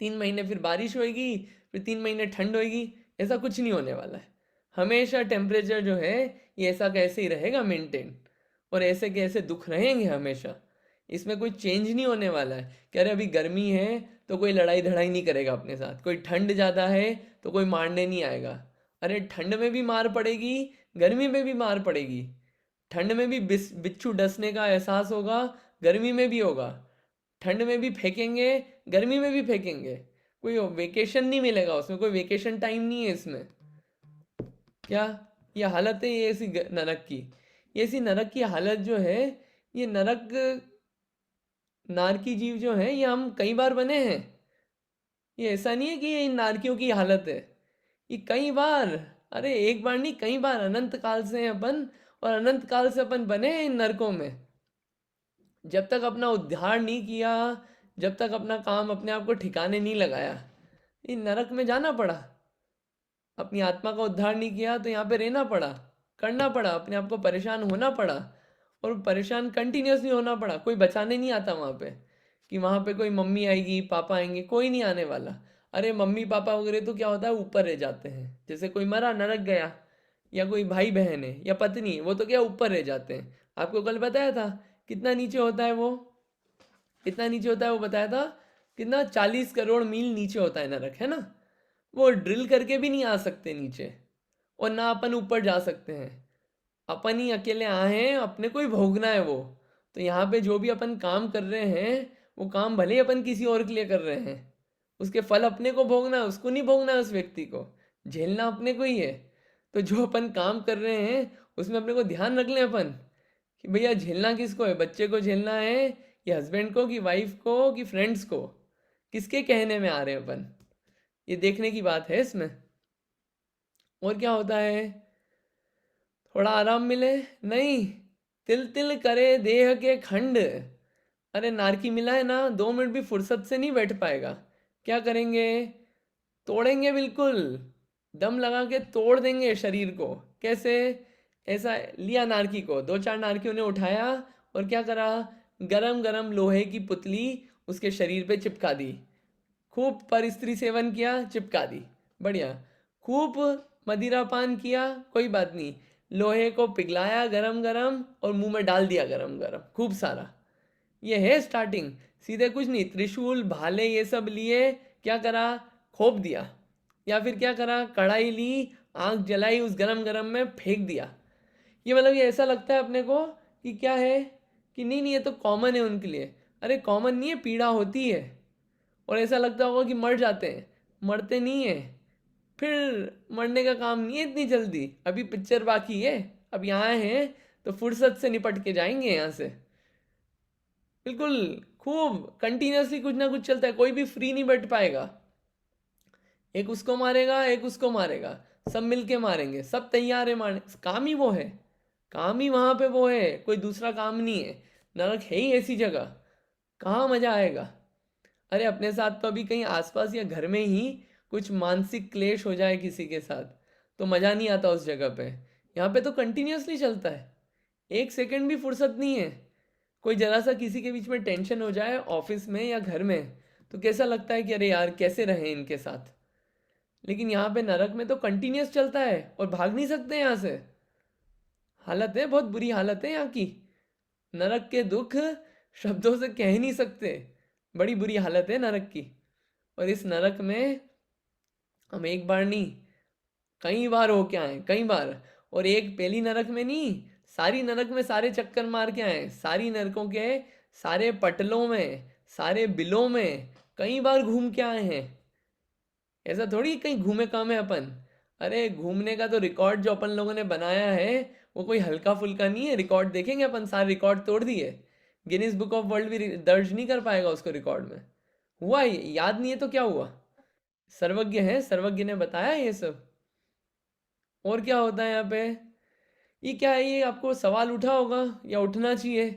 Speaker 1: 3 महीने फिर बारिश होएगी, फिर 3 महीने ठंड होगी, ऐसा कुछ नहीं होने वाला है। हमेशा टेम्परेचर जो है ये ऐसा कैसे ही रहेगा मेंटेन, और ऐसे कैसे दुख रहेंगे हमेशा, इसमें कोई चेंज नहीं होने वाला है। कह रहे अभी गर्मी है तो कोई लड़ाई धड़ाई नहीं करेगा अपने साथ, कोई ठंड ज़्यादा है तो कोई मारने नहीं आएगा। अरे ठंड में भी मार पड़ेगी, गर्मी में भी मार पड़ेगी। ठंड में भी बिच्छू डसने का एहसास होगा, गर्मी में भी होगा। ठंड में भी फेंकेंगे, गर्मी में भी फेंकेंगे। कोई वेकेशन नहीं मिलेगा उसमें, कोई वेकेशन टाइम नहीं है इसमें। क्या ये हालत है, ये ऐसी नरक की, ये ऐसी नरक की हालत जो है, ये नरक नारकी जीव जो है ये हम कई बार बने हैं। ये ऐसा नहीं है कि ये इन नारकियों की हालत है, ये कई बार, अरे एक बार नहीं कई बार, अनंत काल से हैं अपन, और अनंत काल से अपन बने हैं इन नरकों में। जब तक अपना उद्धार नहीं किया, जब तक अपना काम अपने आप को ठिकाने नहीं लगाया, इन नरक में जाना पड़ा। अपनी आत्मा का उद्धार नहीं किया तो यहाँ पे रहना पड़ा, करना पड़ा, अपने आप को परेशान होना पड़ा, और परेशान कंटिन्यूसली होना पड़ा। कोई बचाने नहीं आता वहाँ पे, कि वहाँ पे कोई मम्मी आएगी पापा आएंगे, कोई नहीं आने वाला। अरे मम्मी पापा वगैरह तो क्या होता है, ऊपर रह जाते हैं। जैसे कोई मरा नरक गया, या कोई भाई बहन है या पत्नी है, वो तो क्या ऊपर रह जाते हैं। आपको कल बताया था कितना नीचे होता है वो, कितना नीचे होता है वो बताया था, कितना 40 करोड़ मील नीचे होता है नरक, है ना। वो ड्रिल करके भी नहीं आ सकते नीचे, और ना अपन ऊपर जा सकते हैं। अपन ही अकेले आए हैं, अपने को ही भोगना है वो। तो यहाँ पे जो भी अपन काम कर रहे हैं, वो काम भले ही अपन किसी और के लिए कर रहे हैं, उसके फल अपने को भोगना है, उसको नहीं भोगना है, उस व्यक्ति को झेलना अपने को ही है। तो जो अपन काम कर रहे हैं उसमें अपने को ध्यान रख लें अपन, कि भैया झेलना किसको है, बच्चे को झेलना है, या हस्बैंड को, कि वाइफ को, कि फ्रेंड्स को, किसके कहने में आ रहे हैं अपन, ये देखने की बात है इसमें। और क्या होता है, थोड़ा आराम मिले, नहीं, तिल तिल करे देह के खंड। अरे नारकी मिला है ना, 2 मिनट भी फुर्सत से नहीं बैठ पाएगा। क्या करेंगे, तोड़ेंगे, बिल्कुल दम लगा के तोड़ देंगे शरीर को। कैसे, ऐसा लिया नारकी को, 2-4 नारकियों ने उठाया और क्या करा, गरम गरम लोहे की पुतली उसके शरीर पे चिपका दी। खूब पर स्त्री सेवन किया, चिपका दी, बढ़िया। खूब मदिरा पान किया, कोई बात नहीं, लोहे को पिघलाया गरम गरम और मुंह में डाल दिया गरम गरम खूब सारा। ये है स्टार्टिंग, सीधे कुछ नहीं, त्रिशूल भाले ये सब लिए, क्या करा, खोप दिया, या फिर क्या करा, कढ़ाई ली, आग जलाई, उस गरम गरम में फेंक दिया। ये मतलब ये ऐसा लगता है अपने को कि क्या है, कि नहीं नहीं ये तो कॉमन है उनके लिए। अरे कॉमन नहीं है, पीड़ा होती है, और ऐसा लगता होगा कि मर जाते हैं, मरते नहीं है। फिर मरने का काम नहीं है इतनी जल्दी, अभी पिक्चर बाकी है। अब यहाँ हैं तो फुर्सत से निपट के जाएंगे यहाँ से, बिल्कुल खूब कंटिन्यूसली कुछ ना कुछ चलता है, कोई भी फ्री नहीं बैठ पाएगा। एक उसको मारेगा, एक उसको मारेगा, सब मिलके मारेंगे, सब तैयार है मारने, काम ही वो है, काम ही वहां पे वो है, कोई दूसरा काम नहीं है। नरक है ही ऐसी जगह, कहाँ मजा आएगा। अरे अपने साथ तो अभी कहीं आसपास या घर में ही कुछ मानसिक क्लेश हो जाए किसी के साथ, तो मज़ा नहीं आता उस जगह पे। यहाँ पे तो कंटिन्यूसली चलता है, एक सेकंड भी फुर्सत नहीं है। कोई जरा सा किसी के बीच में टेंशन हो जाए ऑफिस में या घर में, तो कैसा लगता है कि अरे यार कैसे रहे इनके साथ। लेकिन यहाँ पे नरक में तो कंटिन्यूस चलता है और भाग नहीं सकते यहाँ से। हालत है, बहुत बुरी हालत है यहाँ की, नरक के दुख शब्दों से कह नहीं सकते, बड़ी बुरी हालत है नरक की। और इस नरक में हम एक बार नहीं कई बार होके आए, कई बार। और एक पहली नरक में नहीं, सारी नरक में सारे चक्कर मार के आए, सारी नरकों के सारे पटलों में, सारे बिलों में कई बार घूम के आए हैं। ऐसा थोड़ी कहीं घूमे काम है अपन। अरे घूमने का तो रिकॉर्ड जो अपन लोगों ने बनाया है वो कोई हल्का फुल्का नहीं है। रिकॉर्ड देखेंगे अपन, सारे रिकॉर्ड तोड़ दिए, गिनीज बुक ऑफ वर्ल्ड भी दर्ज नहीं कर पाएगा उसको रिकॉर्ड में। हुआ याद नहीं है तो क्या हुआ, सर्वज्ञ है, सर्वज्ञ ने बताया ये सब। और क्या होता है यहाँ पे, ये क्या है, ये आपको सवाल उठा होगा या उठना चाहिए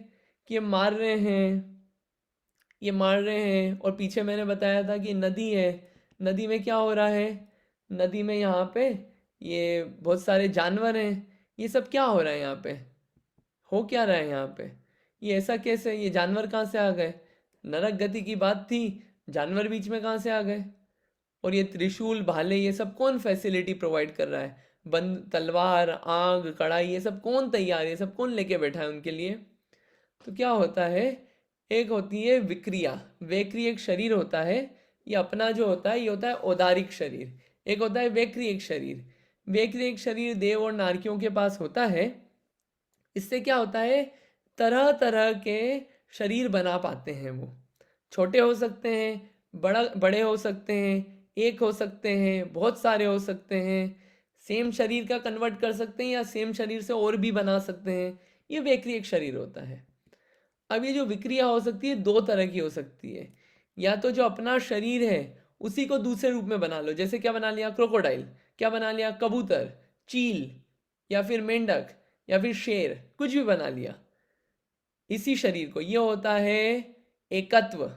Speaker 1: कि ये मार रहे हैं, ये मार रहे हैं, और पीछे मैंने बताया था कि नदी है, नदी में क्या हो रहा है, नदी में यहाँ पे ये बहुत सारे जानवर हैं, ये सब क्या हो रहा है यहाँ पे, हो क्या रहा है यहाँ पे, ये ऐसा कैसे, ये जानवर कहाँ से आ गए, नरक गति की बात थी, जानवर बीच में कहाँ से आ गए। और ये त्रिशूल भाले ये सब कौन फैसिलिटी प्रोवाइड कर रहा है? बंद तलवार, आग, कढ़ाई, ये सब कौन तैयार है? ये सब कौन लेके बैठा है उनके लिए? तो क्या होता है, एक होती है विक्रिया। वैक्री एक शरीर होता है, ये अपना जो होता है ये होता है औदारिक शरीर। एक होता है वैक्री एक शरीर। वैक्री एक शरीर देव और नारकियों के पास होता है। इससे क्या होता है, तरह तरह के शरीर बना पाते हैं वो। छोटे हो सकते हैं, बड़े हो सकते हैं, एक हो सकते हैं, बहुत सारे हो सकते हैं। सेम शरीर का कन्वर्ट कर सकते हैं या सेम शरीर से और भी बना सकते हैं। ये वैक्री एक शरीर होता है। अब ये जो विक्रिया हो सकती है दो तरह की हो सकती है। या तो जो अपना शरीर है उसी को दूसरे रूप में बना लो, जैसे क्या बना लिया, क्रोकोडाइल, क्या बना लिया, कबूतर, चील, या फिर मेंढक, या फिर शेर, कुछ भी बना लिया इसी शरीर को। ये होता है एकत्व।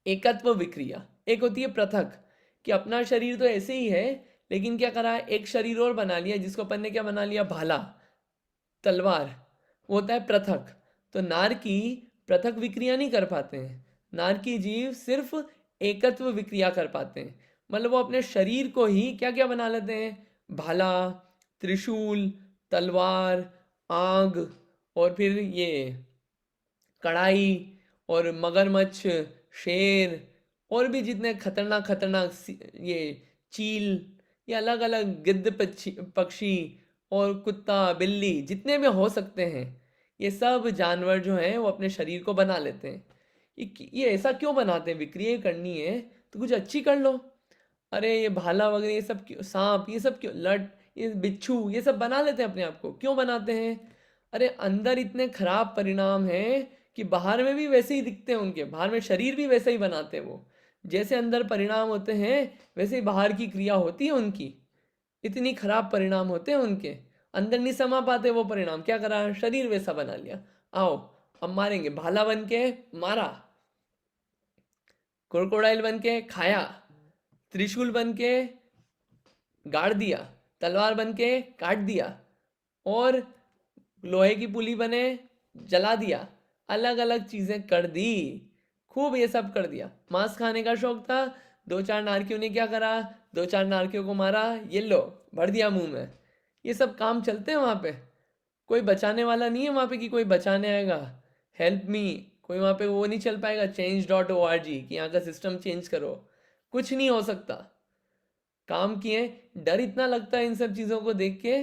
Speaker 1: एकत्व विक्रिया। एक होती है पृथक, कि अपना शरीर तो ऐसे ही है लेकिन क्या करा, एक शरीर और बना लिया जिसको अपन ने क्या बना लिया, भाला, तलवार, वो होता है पृथक। तो नारकी पृथक विक्रिया नहीं कर पाते हैं। नारकी जीव सिर्फ एकत्व विक्रिया कर पाते हैं। मतलब वो अपने शरीर को ही क्या क्या बना लेते हैं, भाला, त्रिशूल, तलवार, आग, और फिर ये कढ़ाई, और मगरमच्छ, शेर, और भी जितने खतरनाक खतरनाक ये चील, ये अलग अलग गिद्ध पक्षी और कुत्ता बिल्ली जितने भी हो सकते हैं, ये सब जानवर जो हैं वो अपने शरीर को बना लेते हैं। ये ऐसा क्यों बनाते हैं, विक्रिया करनी है तो कुछ अच्छी कर लो। अरे ये भाला वगैरह ये सब क्यों, सांप ये सब क्यों, लट, ये बिच्छू, ये सब बना लेते हैं अपने आप को, क्यों बनाते हैं? अरे अंदर इतने खराब परिणाम हैं कि बाहर में भी वैसे ही दिखते हैं उनके, बाहर में शरीर भी वैसे ही बनाते हैं वो। जैसे अंदर परिणाम होते हैं वैसे ही बाहर की क्रिया होती है उनकी। इतनी खराब परिणाम होते हैं उनके, अंदर नहीं समा पाते वो परिणाम, क्या करा, शरीर वैसा बना लिया। आओ अब मारेंगे, भाला बन के मारा, क्रोकोडाइल बन के खाया, त्रिशूल बन के गाड़ दिया, तलवार बन के काट दिया, और लोहे की पुली बने जला दिया, अलग अलग चीजें कर दी, खूब ये सब कर दिया। मांस खाने का शौक था, दो चार नारकियों ने क्या करा, दो चार नारकियों को मारा, ये लो भर दिया मुंह में। ये सब काम चलते हैं वहां पे। कोई बचाने वाला नहीं है वहां पे कि कोई बचाने आएगा, हेल्प मी, कोई वहां पे वो नहीं चल पाएगा, change.org कि यहाँ का सिस्टम चेंज करो, कुछ नहीं हो सकता। काम किए, डर इतना लगता है इन सब चीज़ों को देख के,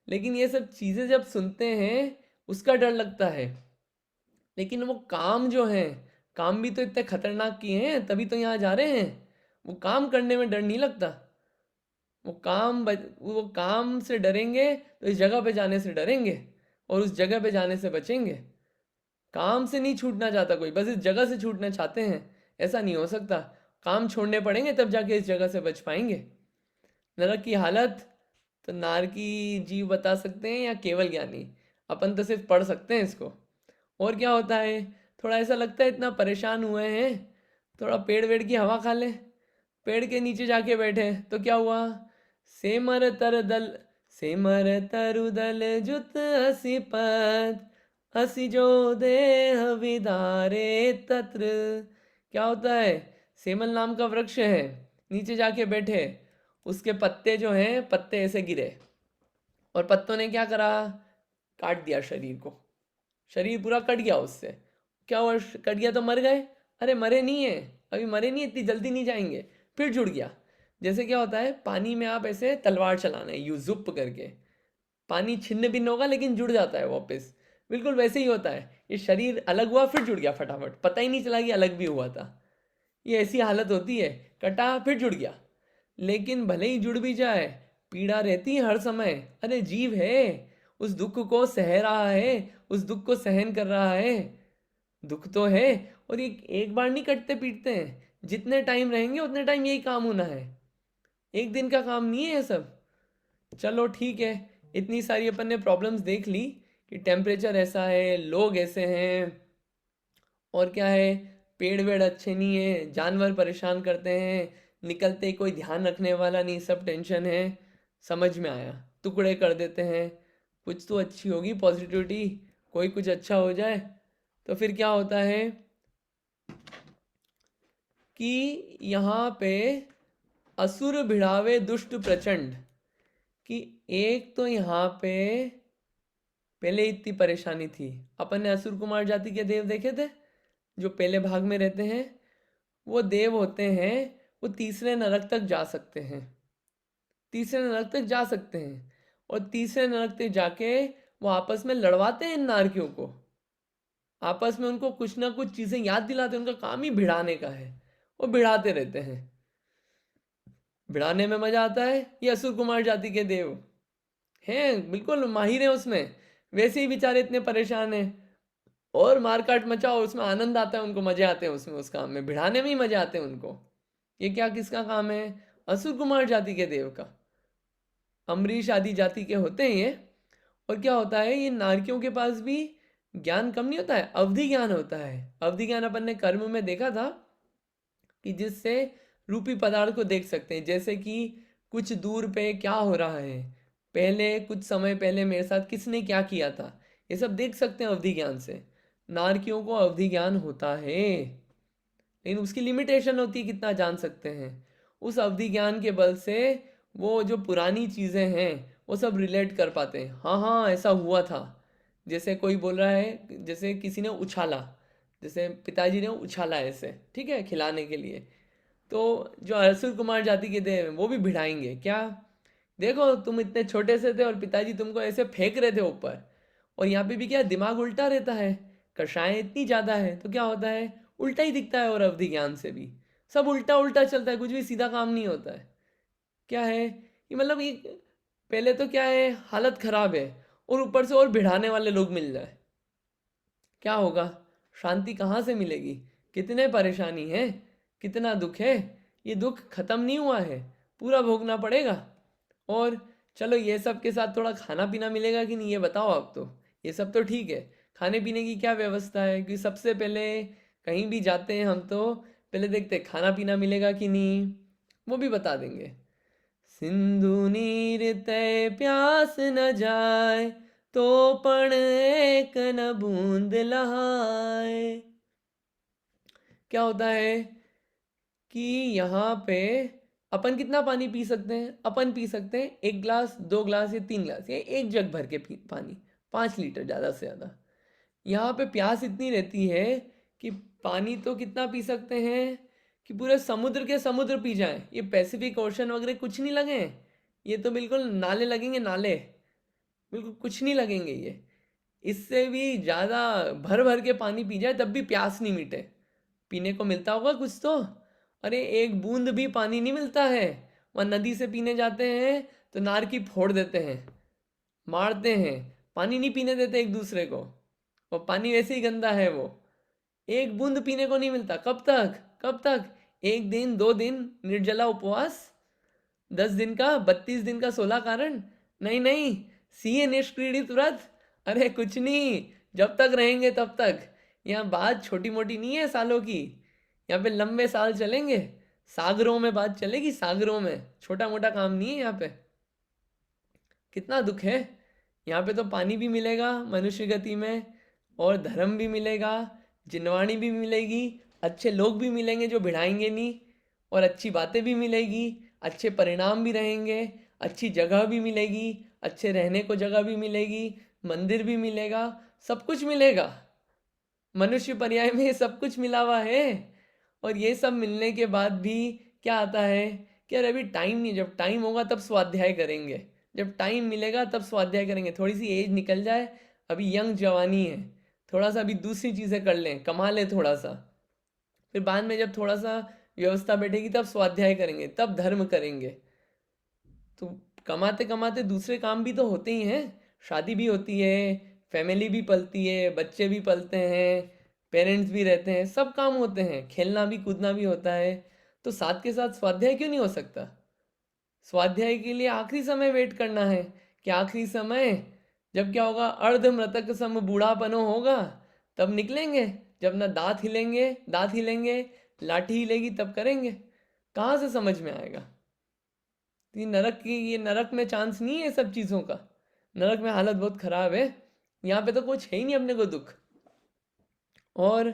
Speaker 1: लेकिन ये सब चीज़ें जब सुनते हैं उसका डर लगता है। लेकिन वो काम जो है, काम भी तो इतने खतरनाक किए हैं तभी तो यहाँ जा रहे हैं। वो काम करने में डर नहीं लगता। वो काम से डरेंगे तो इस जगह पे जाने से डरेंगे और उस जगह पे जाने से बचेंगे। काम से नहीं छूटना चाहता कोई, बस इस जगह से छूटना चाहते हैं। ऐसा नहीं हो सकता, काम छोड़ने पड़ेंगे तब जाके इस जगह से बच पाएंगे। नरक की हालत तो नारकी जीव बता सकते हैं या केवल ज्ञानी, अपन तो सिर्फ पढ़ सकते हैं इसको। और क्या होता है, थोड़ा ऐसा लगता है इतना परेशान हुए हैं, थोड़ा पेड़ वेड़ की हवा खा ले। पेड़ के नीचे जाके बैठे तो क्या हुआ, सेमर तर दल, सेमर तरु दल जुत हसी पत, हसी जो देह विदारे तत्र। क्या होता है, सेमल नाम का वृक्ष है, नीचे जाके बैठे, उसके पत्ते जो हैं, पत्ते ऐसे गिरे और पत्तों ने क्या करा, काट दिया शरीर को, शरीर पूरा कट गया उससे। क्या हुआ, कट गया तो मर गए? अरे मरे नहीं है, अभी मरे नहीं, इतनी जल्दी नहीं जाएंगे, फिर जुड़ गया। जैसे क्या होता है, पानी में आप ऐसे तलवार चलाना है यूं जुप करके, पानी छिन्न भिन्न होगा लेकिन जुड़ जाता है वापस, बिल्कुल वैसे ही होता है। ये शरीर अलग हुआ फिर जुड़ गया फटाफट, पता ही नहीं चला कि अलग भी हुआ था। ये ऐसी हालत होती है, कटा फिर जुड़ गया। लेकिन भले ही जुड़ भी जाए, पीड़ा रहती है हर समय। अरे जीव है, उस दुख को सह रहा है, उस दुख को सहन कर रहा है, दुख तो है। और ये एक बार नहीं कटते पीटते हैं, जितने टाइम रहेंगे उतने टाइम यही काम होना है, एक दिन का काम नहीं है ये सब। चलो ठीक है, इतनी सारी अपन ने प्रॉब्लम्स देख ली कि टेम्परेचर ऐसा है, लोग ऐसे हैं, और क्या है, पेड़ वेड़ अच्छे नहीं है, जानवर परेशान करते हैं, निकलते ही कोई ध्यान रखने वाला नहीं, सब टेंशन है। समझ में आया, टुकड़े कर देते हैं। कुछ तो अच्छी होगी पॉजिटिविटी, कोई कुछ अच्छा हो जाए। तो फिर क्या होता है कि यहाँ पे असुर भिड़ावे दुष्ट प्रचंड, कि एक तो यहाँ पे पहले इतनी परेशानी थी। अपन ने असुर कुमार जाति के देव देखे थे जो पहले भाग में रहते हैं। वो देव होते हैं, वो तीसरे नरक तक जा सकते हैं, तीसरे नरक तक जा सकते हैं। और तीसरे नरक तक जाके वो आपस में लड़वाते हैं इन नारकियों को, आपस में उनको कुछ ना कुछ चीजें याद दिलाते हैं। उनका काम ही भिड़ाने का है, वो भिड़ाते रहते हैं। भिड़ाने में मजा आता है। ये असुर कुमार जाति के देव हैं, बिल्कुल माहिर हैं उसमें। वैसे ही बेचारे इतने परेशान हैं, और मारकाट मचाओ, उसमें आनंद आता है उनको, मजे आते हैं उसमें, उस काम में भिड़ाने में ही मजे आते हैं उनको। ये क्या किसका काम है? असुर कुमार जाति के देव का। अम्बरीश आदि जाति के होते हैं ये। और क्या होता है, ये नारकियों के पास भी ज्ञान कम नहीं होता है, अवधि ज्ञान होता है। अवधि ज्ञान अपन ने कर्म में देखा था कि जिससे रूपी पदार्थ को देख सकते हैं। जैसे कि कुछ दूर पे क्या हो रहा है, पहले कुछ समय पहले मेरे साथ किसने क्या किया था, ये सब देख सकते हैं अवधि ज्ञान से। नारकियों को अवधि ज्ञान होता है, लेकिन उसकी लिमिटेशन होती है कितना जान सकते हैं। उस अवधि ज्ञान के बल से वो जो पुरानी चीज़ें हैं वो सब रिलेट कर पाते हैं। हाँ हाँ, ऐसा हुआ था। जैसे कोई बोल रहा है, जैसे किसी ने उछाला, जैसे पिताजी ने उछाला ऐसे, ठीक है, खिलाने के लिए, तो जो असुर कुमार जाति के देव हैं वो भी भिड़ाएंगे। क्या, देखो तुम इतने छोटे से थे और पिताजी तुमको ऐसे फेंक रहे थे ऊपर। और यहाँ पे भी क्या, दिमाग उल्टा रहता है, कषाएं इतनी ज़्यादा है तो क्या होता है, उल्टा ही दिखता है। और अवधि ज्ञान से भी सब उल्टा उल्टा चलता है, कुछ भी सीधा काम नहीं होता है। क्या है ये, मतलब ये पहले तो क्या है, हालत खराब है, और ऊपर से और भिड़ाने वाले लोग मिल जाए, क्या होगा? शांति कहाँ से मिलेगी? कितने परेशानी है, कितना दुख है। ये दुख खत्म नहीं हुआ है, पूरा भोगना पड़ेगा। और चलो ये सब के साथ थोड़ा खाना पीना मिलेगा कि नहीं, ये बताओ आप तो। ये सब तो ठीक है, खाने पीने की क्या व्यवस्था है? कि सबसे पहले कहीं भी जाते हैं हम तो पहले देखते हैं खाना पीना मिलेगा कि नहीं, वो भी बता देंगे। सिंधु नीर तय प्यास न जाए, तो पण एक न बूंद लहाए। क्या होता है कि यहाँ पे अपन कितना पानी पी सकते हैं? अपन पी सकते हैं 1 गिलास, 2 गिलास या 3 गिलास, या 1 जग भर के पानी, 5 लीटर ज़्यादा से ज़्यादा। यहाँ पे प्यास इतनी रहती है कि पानी तो कितना पी सकते हैं कि पूरे समुद्र के समुद्र पी जाएं। ये पैसिफिक ओशन वगैरह कुछ नहीं लगे हैं, ये तो बिल्कुल नाले लगेंगे, नाले, बिल्कुल कुछ नहीं लगेंगे ये। इससे भी ज़्यादा भर भर के पानी पी जाए तब भी प्यास नहीं मिटे। पीने को मिलता होगा कुछ तो, अरे एक बूंद भी पानी नहीं मिलता है। वहाँ नदी से पीने जाते हैं तो नार की फोड़ देते हैं, मारते हैं, पानी नहीं पीने देते एक दूसरे को। और पानी वैसे ही गंदा है वो, एक बूंद पीने को नहीं मिलता। कब तक, कब तक? 1 दिन 2 दिन निर्जला उपवास, 10 दिन का, 32 दिन का 16 कारण, नहीं नहीं, सीए निष्क्रियित व्रत, अरे कुछ नहीं, जब तक रहेंगे तब तक। यहाँ बात छोटी मोटी नहीं है सालों की, यहाँ पे लंबे साल चलेंगे, सागरों में बात चलेगी, सागरों में, छोटा मोटा काम नहीं है यहाँ पे। कितना दुख है। यहाँ पे तो पानी भी मिलेगा मनुष्य गति में, और धर्म भी मिलेगा, जिनवाणी भी मिलेगी, अच्छे लोग भी मिलेंगे जो भिड़ाएंगे नहीं, और अच्छी बातें भी मिलेगी, अच्छे परिणाम भी रहेंगे, अच्छी जगह भी मिलेगी, अच्छे रहने को जगह भी मिलेगी, मंदिर भी मिलेगा, सब कुछ मिलेगा। मनुष्य पर्याय में सब कुछ मिला हुआ है। और ये सब मिलने के बाद भी क्या आता है कि यार अभी टाइम नहीं, जब टाइम होगा तब स्वाध्याय करेंगे, जब टाइम मिलेगा तब स्वाध्याय करेंगे। थोड़ी सी एज निकल जाए, अभी यंग जवानी है, थोड़ा सा अभी दूसरी चीज़ें कर लें, कमा लें थोड़ा सा, फिर बाद में जब थोड़ा सा व्यवस्था बैठेगी तब स्वाध्याय करेंगे, तब धर्म करेंगे। तो कमाते कमाते दूसरे काम भी तो होते ही हैं, शादी भी होती है, फैमिली भी पलती है, बच्चे भी पलते हैं, पेरेंट्स भी रहते हैं, सब काम होते हैं, खेलना भी कूदना भी होता है। तो साथ के साथ स्वाध्याय क्यों नहीं हो सकता? स्वाध्याय के लिए आखिरी समय वेट करना है कि आखिरी समय जब क्या होगा, अर्ध मृतक सम बूढ़ापनो होगा, तब निकलेंगे। जब ना दांत हिलेंगे, दांत हिलेंगे, लाठी हिलेगी, तब करेंगे। कहाँ से समझ में आएगा? ये नरक की, ये नरक में चांस नहीं है सब चीज़ों का। नरक में हालत बहुत खराब है, यहाँ पे तो कुछ है ही नहीं अपने को दुख। और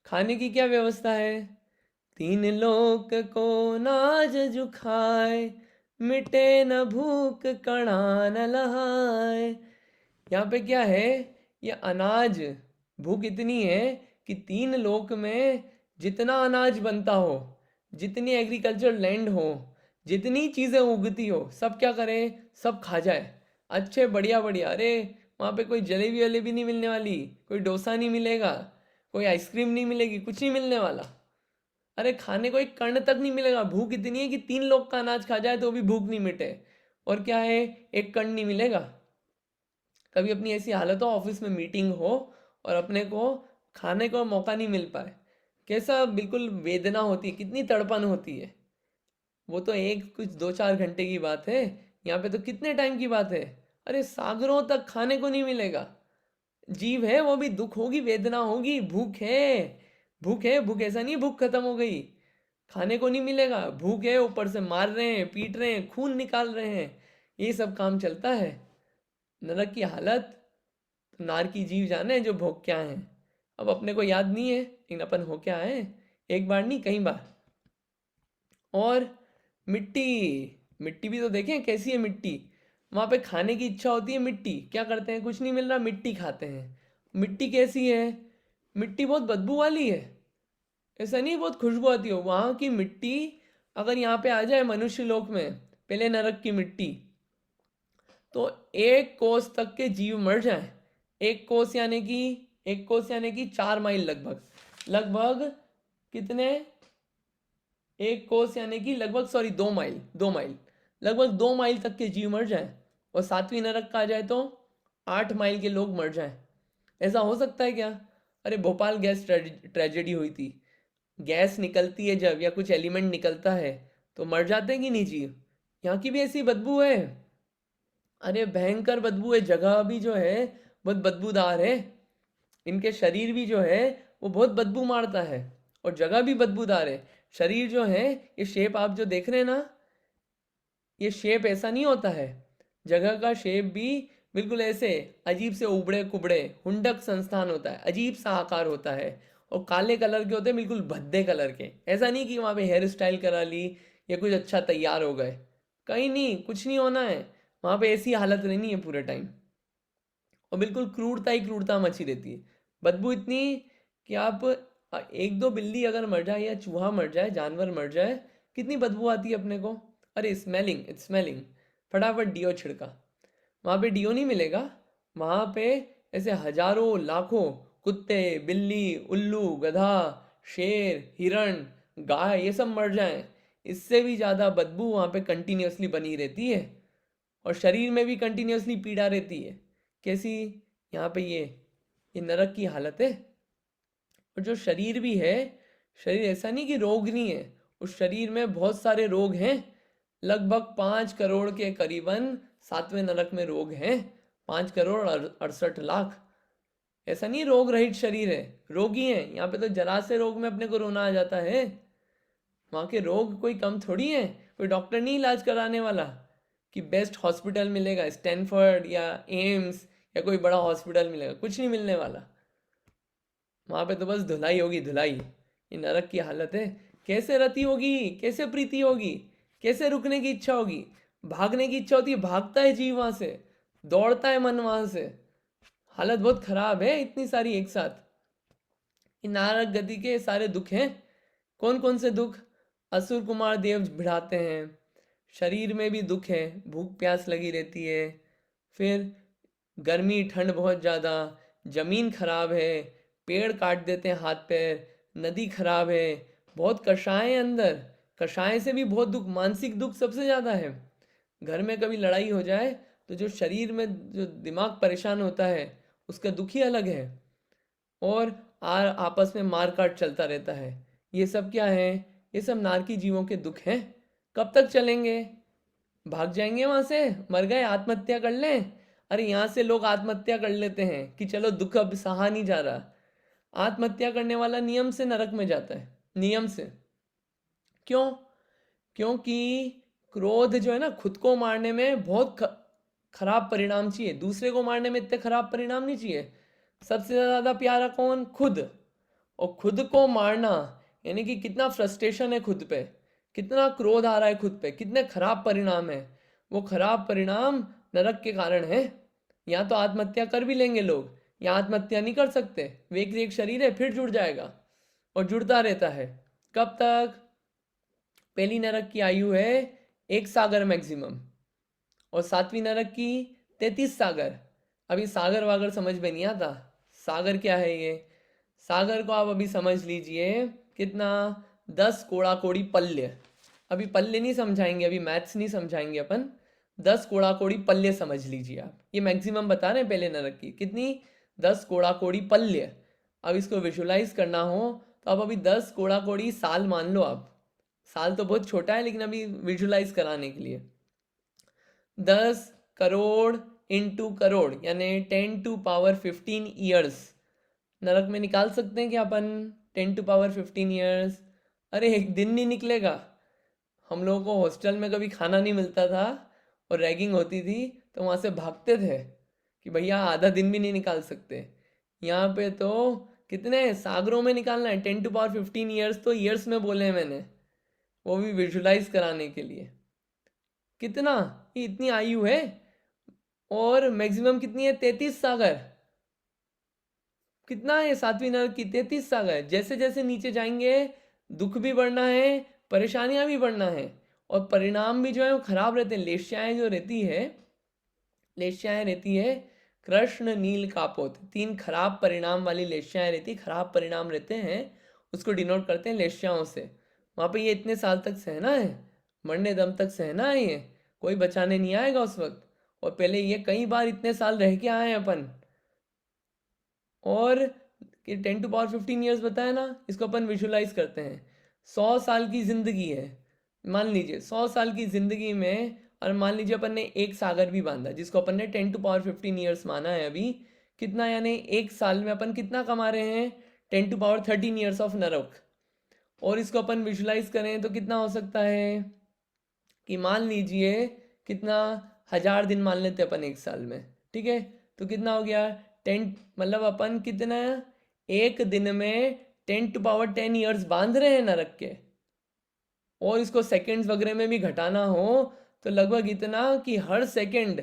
Speaker 1: खाने की क्या व्यवस्था है? तीन लोक को नाज जुखाए, मिटे न भूख कणा न लहाए। यहाँ पे क्या है, ये अनाज, भूख इतनी है कि तीन लोक में जितना अनाज बनता हो, जितनी एग्रीकल्चर लैंड हो, जितनी चीजें उगती हो, सब क्या करे, सब खा जाए। अच्छे बढ़िया बढ़िया, अरे वहाँ पे कोई जलेबी वलेबी नहीं मिलने वाली, कोई डोसा नहीं मिलेगा, कोई आइसक्रीम नहीं मिलेगी, कुछ नहीं मिलने वाला। अरे खाने को एक कर्ण तक नहीं मिलेगा। भूख इतनी है कि तीन लोग का अनाज खा जाए तो भी भूख नहीं मिटे। और क्या है, एक कर्ण नहीं मिलेगा। कभी अपनी ऐसी हालत हो, ऑफिस में मीटिंग हो और अपने को खाने को मौका नहीं मिल पाए, कैसा बिल्कुल वेदना होती है, कितनी तड़पन होती है। वो तो एक कुछ 2-4 घंटे की बात है, यहाँ पे तो कितने टाइम की बात है। अरे सागरों तक खाने को नहीं मिलेगा। जीव है वो भी, दुख होगी, वेदना होगी, भूख है, भूख है, भूख ऐसा नहीं भूख खत्म हो गई, खाने को नहीं मिलेगा, भूख है, ऊपर से मार रहे हैं, पीट रहे हैं, खून निकाल रहे हैं, ये सब काम चलता है। नरक की हालत तो नार की जीव जाने जो भोग क्या है। अब अपने को याद नहीं है, लेकिन अपन हो क्या है, एक बार नहीं कई बार। और मिट्टी, मिट्टी भी तो देखें कैसी है मिट्टी। वहां पे खाने की इच्छा होती है, मिट्टी क्या करते हैं, कुछ नहीं मिल रहा, मिट्टी खाते हैं। मिट्टी कैसी है, मिट्टी बहुत बदबू वाली है। ऐसा नहीं बहुत खुशबू आती हो वहां की मिट्टी। अगर यहाँ पे आ जाए मनुष्य लोक में, पहले नरक की मिट्टी, तो 1 कोस तक के जीव मर जाए। 1 कोस यानी कि 4 माइल लगभग, लगभग कितने, 1 कोस यानी कि लगभग, सॉरी 2 माइल, 2 माइल, लगभग 2 माइल तक के जीव मर जाए। और 7वीं नरक का आ जाए तो 8 माइल के लोग मर जाए। ऐसा हो सकता है क्या। अरे भोपाल गैस ट्रेजेडी हुई थी, गैस निकलती है जब, या कुछ एलिमेंट निकलता है, तो मर जाते हैं कि नहीं जीव। यहाँ की भी ऐसी बदबू है। अरे भयंकर बदबू है, जगह भी जो है बहुत बदबूदार है। इनके शरीर भी जो है वो बहुत बदबू मारता है, और जगह भी बदबूदार है। शरीर जो है, ये शेप आप जो देख रहे हैं ना, ये शेप ऐसा नहीं होता है। जगह का शेप भी बिल्कुल ऐसे अजीब से उबड़े कुबड़े हुंडक संस्थान होता है, अजीब सा आकार होता है। और काले कलर के होते हैं, बिल्कुल भद्दे कलर के। ऐसा नहीं कि वहाँ पे हेयर स्टाइल करा ली या कुछ अच्छा तैयार हो गए, कहीं नहीं, कुछ नहीं होना है। वहाँ पे ऐसी हालत रहनी है पूरे टाइम। और बिल्कुल क्रूरता ही क्रूरता मची रहती है। बदबू इतनी कि आप एक दो बिल्ली अगर मर जाए या चूहा मर जाए, जानवर मर जाए, कितनी बदबू आती है अपने को। अरे स्मेलिंग, इट्स स्मेलिंग, फटाफट डीओ छिड़का। वहाँ पे डीओ नहीं मिलेगा, वहाँ पे ऐसे हजारों लाखों कुत्ते, बिल्ली, उल्लू, गधा, शेर, हिरण, गाय, ये सब मर जाएं, इससे भी ज़्यादा बदबू वहाँ पे कंटिन्यूअसली बनी रहती है। और शरीर में भी कंटिन्यूअसली पीड़ा रहती है। कैसी, यहाँ पे ये नरक की हालत है। और जो शरीर भी है, शरीर ऐसा नहीं कि रोग नहीं है, उस शरीर में बहुत सारे रोग हैं। लगभग 5 करोड़ के करीबन 7वें नरक में रोग हैं। 5 करोड़ 68 लाख। ऐसा नहीं रोग रहित शरीर है, रोगी है। यहाँ पे तो जरा से रोग में अपने को रोना आ जाता है। वहाँ के रोग कोई कम थोड़ी है। कोई डॉक्टर नहीं इलाज कराने वाला कि बेस्ट हॉस्पिटल मिलेगा, स्टैनफोर्ड या एम्स या कोई बड़ा हॉस्पिटल मिलेगा, कुछ नहीं मिलने वाला। वहां पे तो बस धुलाई होगी, धुलाई। ये नरक की हालत है। कैसे रति होगी, कैसे प्रीति होगी, कैसे रुकने की इच्छा होगी। भागने की इच्छा होती है, भागता है जीव वहां से, दौड़ता है मन वहां से। हालत बहुत खराब है, इतनी सारी एक साथ। ये नारक गति के सारे दुख हैं। कौन कौन से दुख, असुर कुमार देव भिड़ाते हैं, शरीर में भी दुख है, भूख प्यास लगी रहती है, फिर गर्मी ठंड बहुत ज़्यादा, जमीन खराब है, पेड़ काट देते हैं हाथ पैर, नदी खराब है, बहुत कषाय अंदर, कषाय से भी बहुत दुख, मानसिक दुख सबसे ज़्यादा है। घर में कभी लड़ाई हो जाए तो जो शरीर में जो दिमाग परेशान होता है, उसका दुख ही अलग है। और आपस में मार काट चलता रहता है। ये सब क्या है, ये सब नारकी जीवों के दुख हैं। कब तक चलेंगे, भाग जाएंगे वहां से, मर गए आत्महत्या कर लें। अरे यहाँ से लोग आत्महत्या कर लेते हैं कि चलो दुख अब सहा नहीं जा रहा। आत्महत्या करने वाला नियम से नरक में जाता है, नियम से। क्यों, क्योंकि क्रोध जो है ना, खुद को मारने में बहुत खराब परिणाम चाहिए, दूसरे को मारने में इतने खराब परिणाम नहीं चाहिए। सबसे ज्यादा प्यारा कौन, खुद। और खुद को मारना यानी कि कितना फ्रस्ट्रेशन है खुद पे, कितना क्रोध आ रहा है खुद पे, कितने खराब परिणाम है, वो खराब परिणाम नरक के कारण है। या तो आत्महत्या कर भी लेंगे लोग, या आत्महत्या नहीं कर सकते, वे एक शरीर है फिर जुड़ जाएगा और जुड़ता रहता है। कब तक? पहली नरक की आयु है 1 सागर मैक्सिमम, और 7वीं नरक की 33 सागर। अभी सागर वागर समझ में नहीं आता, सागर क्या है ये? सागर को आप अभी समझ लीजिए कितना, 10 कोड़ा कोड़ी पल्य। अभी पल्य नहीं समझाएंगे, अभी मैथ्स नहीं समझाएंगे अपन, 10 कोड़ा कोड़ी पल्य समझ लीजिए आप। ये मैक्सिमम बता रहे हैं पहले नरक की कितनी, 10 कोड़ा कोड़ी पल्य। अब इसको विजुलाइज करना हो तो आप अभी 10 कोड़ा कोड़ी साल मान लो आप। साल तो बहुत छोटा है, लेकिन अभी विजुलाइज कराने के लिए 10 करोड़ इंटू करोड़ यानी 10 टू पावर 15 ईयर्स नरक में निकाल सकते हैं क्या अपन? 10 टू पावर 15 ईयर्स। अरे एक दिन नहीं निकलेगा। हम लोगों को हॉस्टल में कभी खाना नहीं मिलता था और रैगिंग होती थी तो वहाँ से भागते थे कि भैया आधा दिन भी नहीं निकाल सकते। यहाँ पे तो कितने सागरों में निकालना है, 10 टू पावर 15 ईयर्स तो ईयर्स में बोले हैं मैंने, वो भी विजुलाइज कराने के लिए। कितना, ये इतनी आयु है, और मैक्सिमम कितनी है? 33 सागर। कितना है 7वीं नरक की? 33 सागर। जैसे जैसे नीचे जाएंगे दुख भी बढ़ना है, परेशानियां भी बढ़ना है, और परिणाम भी जो है वो खराब रहते हैं। लेश्याएं जो रहती है, लेश्याएं रहती है कृष्ण नील कापोत, 3 खराब परिणाम वाली लेश्याएं रहती, खराब परिणाम रहते हैं, उसको डिनोट करते हैं लेश्याओं से। वहाँ पे ये इतने साल तक सहना है, मरने दम तक सहना है, ये कोई बचाने नहीं आएगा उस वक्त। और पहले ये कई बार इतने साल रह के आए हैं अपन, और कि 10 टू पावर 15 ईयर्स बताया ना, इसको अपन विजुलाइज करते हैं। 100 साल की जिंदगी है, मान लीजिए 100 साल की जिंदगी में, और मान लीजिए अपन ने एक सागर भी बांधा जिसको अपन ने 10 टू पावर 15 ईयर्स माना है अभी। कितना, यानी एक साल में अपन कितना कमा रहे हैं? 10 टू पावर 13 ईयर्स ऑफ नरक। और इसको अपन विजुलाइज करें तो कितना हो सकता है कि मान लीजिए कितना, 1000 दिन मान लेते अपन एक साल में, ठीक है? तो कितना हो गया 10, मतलब अपन कितना एक दिन में 10 टू पावर 10 ईयर्स बांध रहे हैं नरक के। और इसको सेकंड्स वगैरह में भी घटाना हो तो लगभग इतना कि हर सेकंड,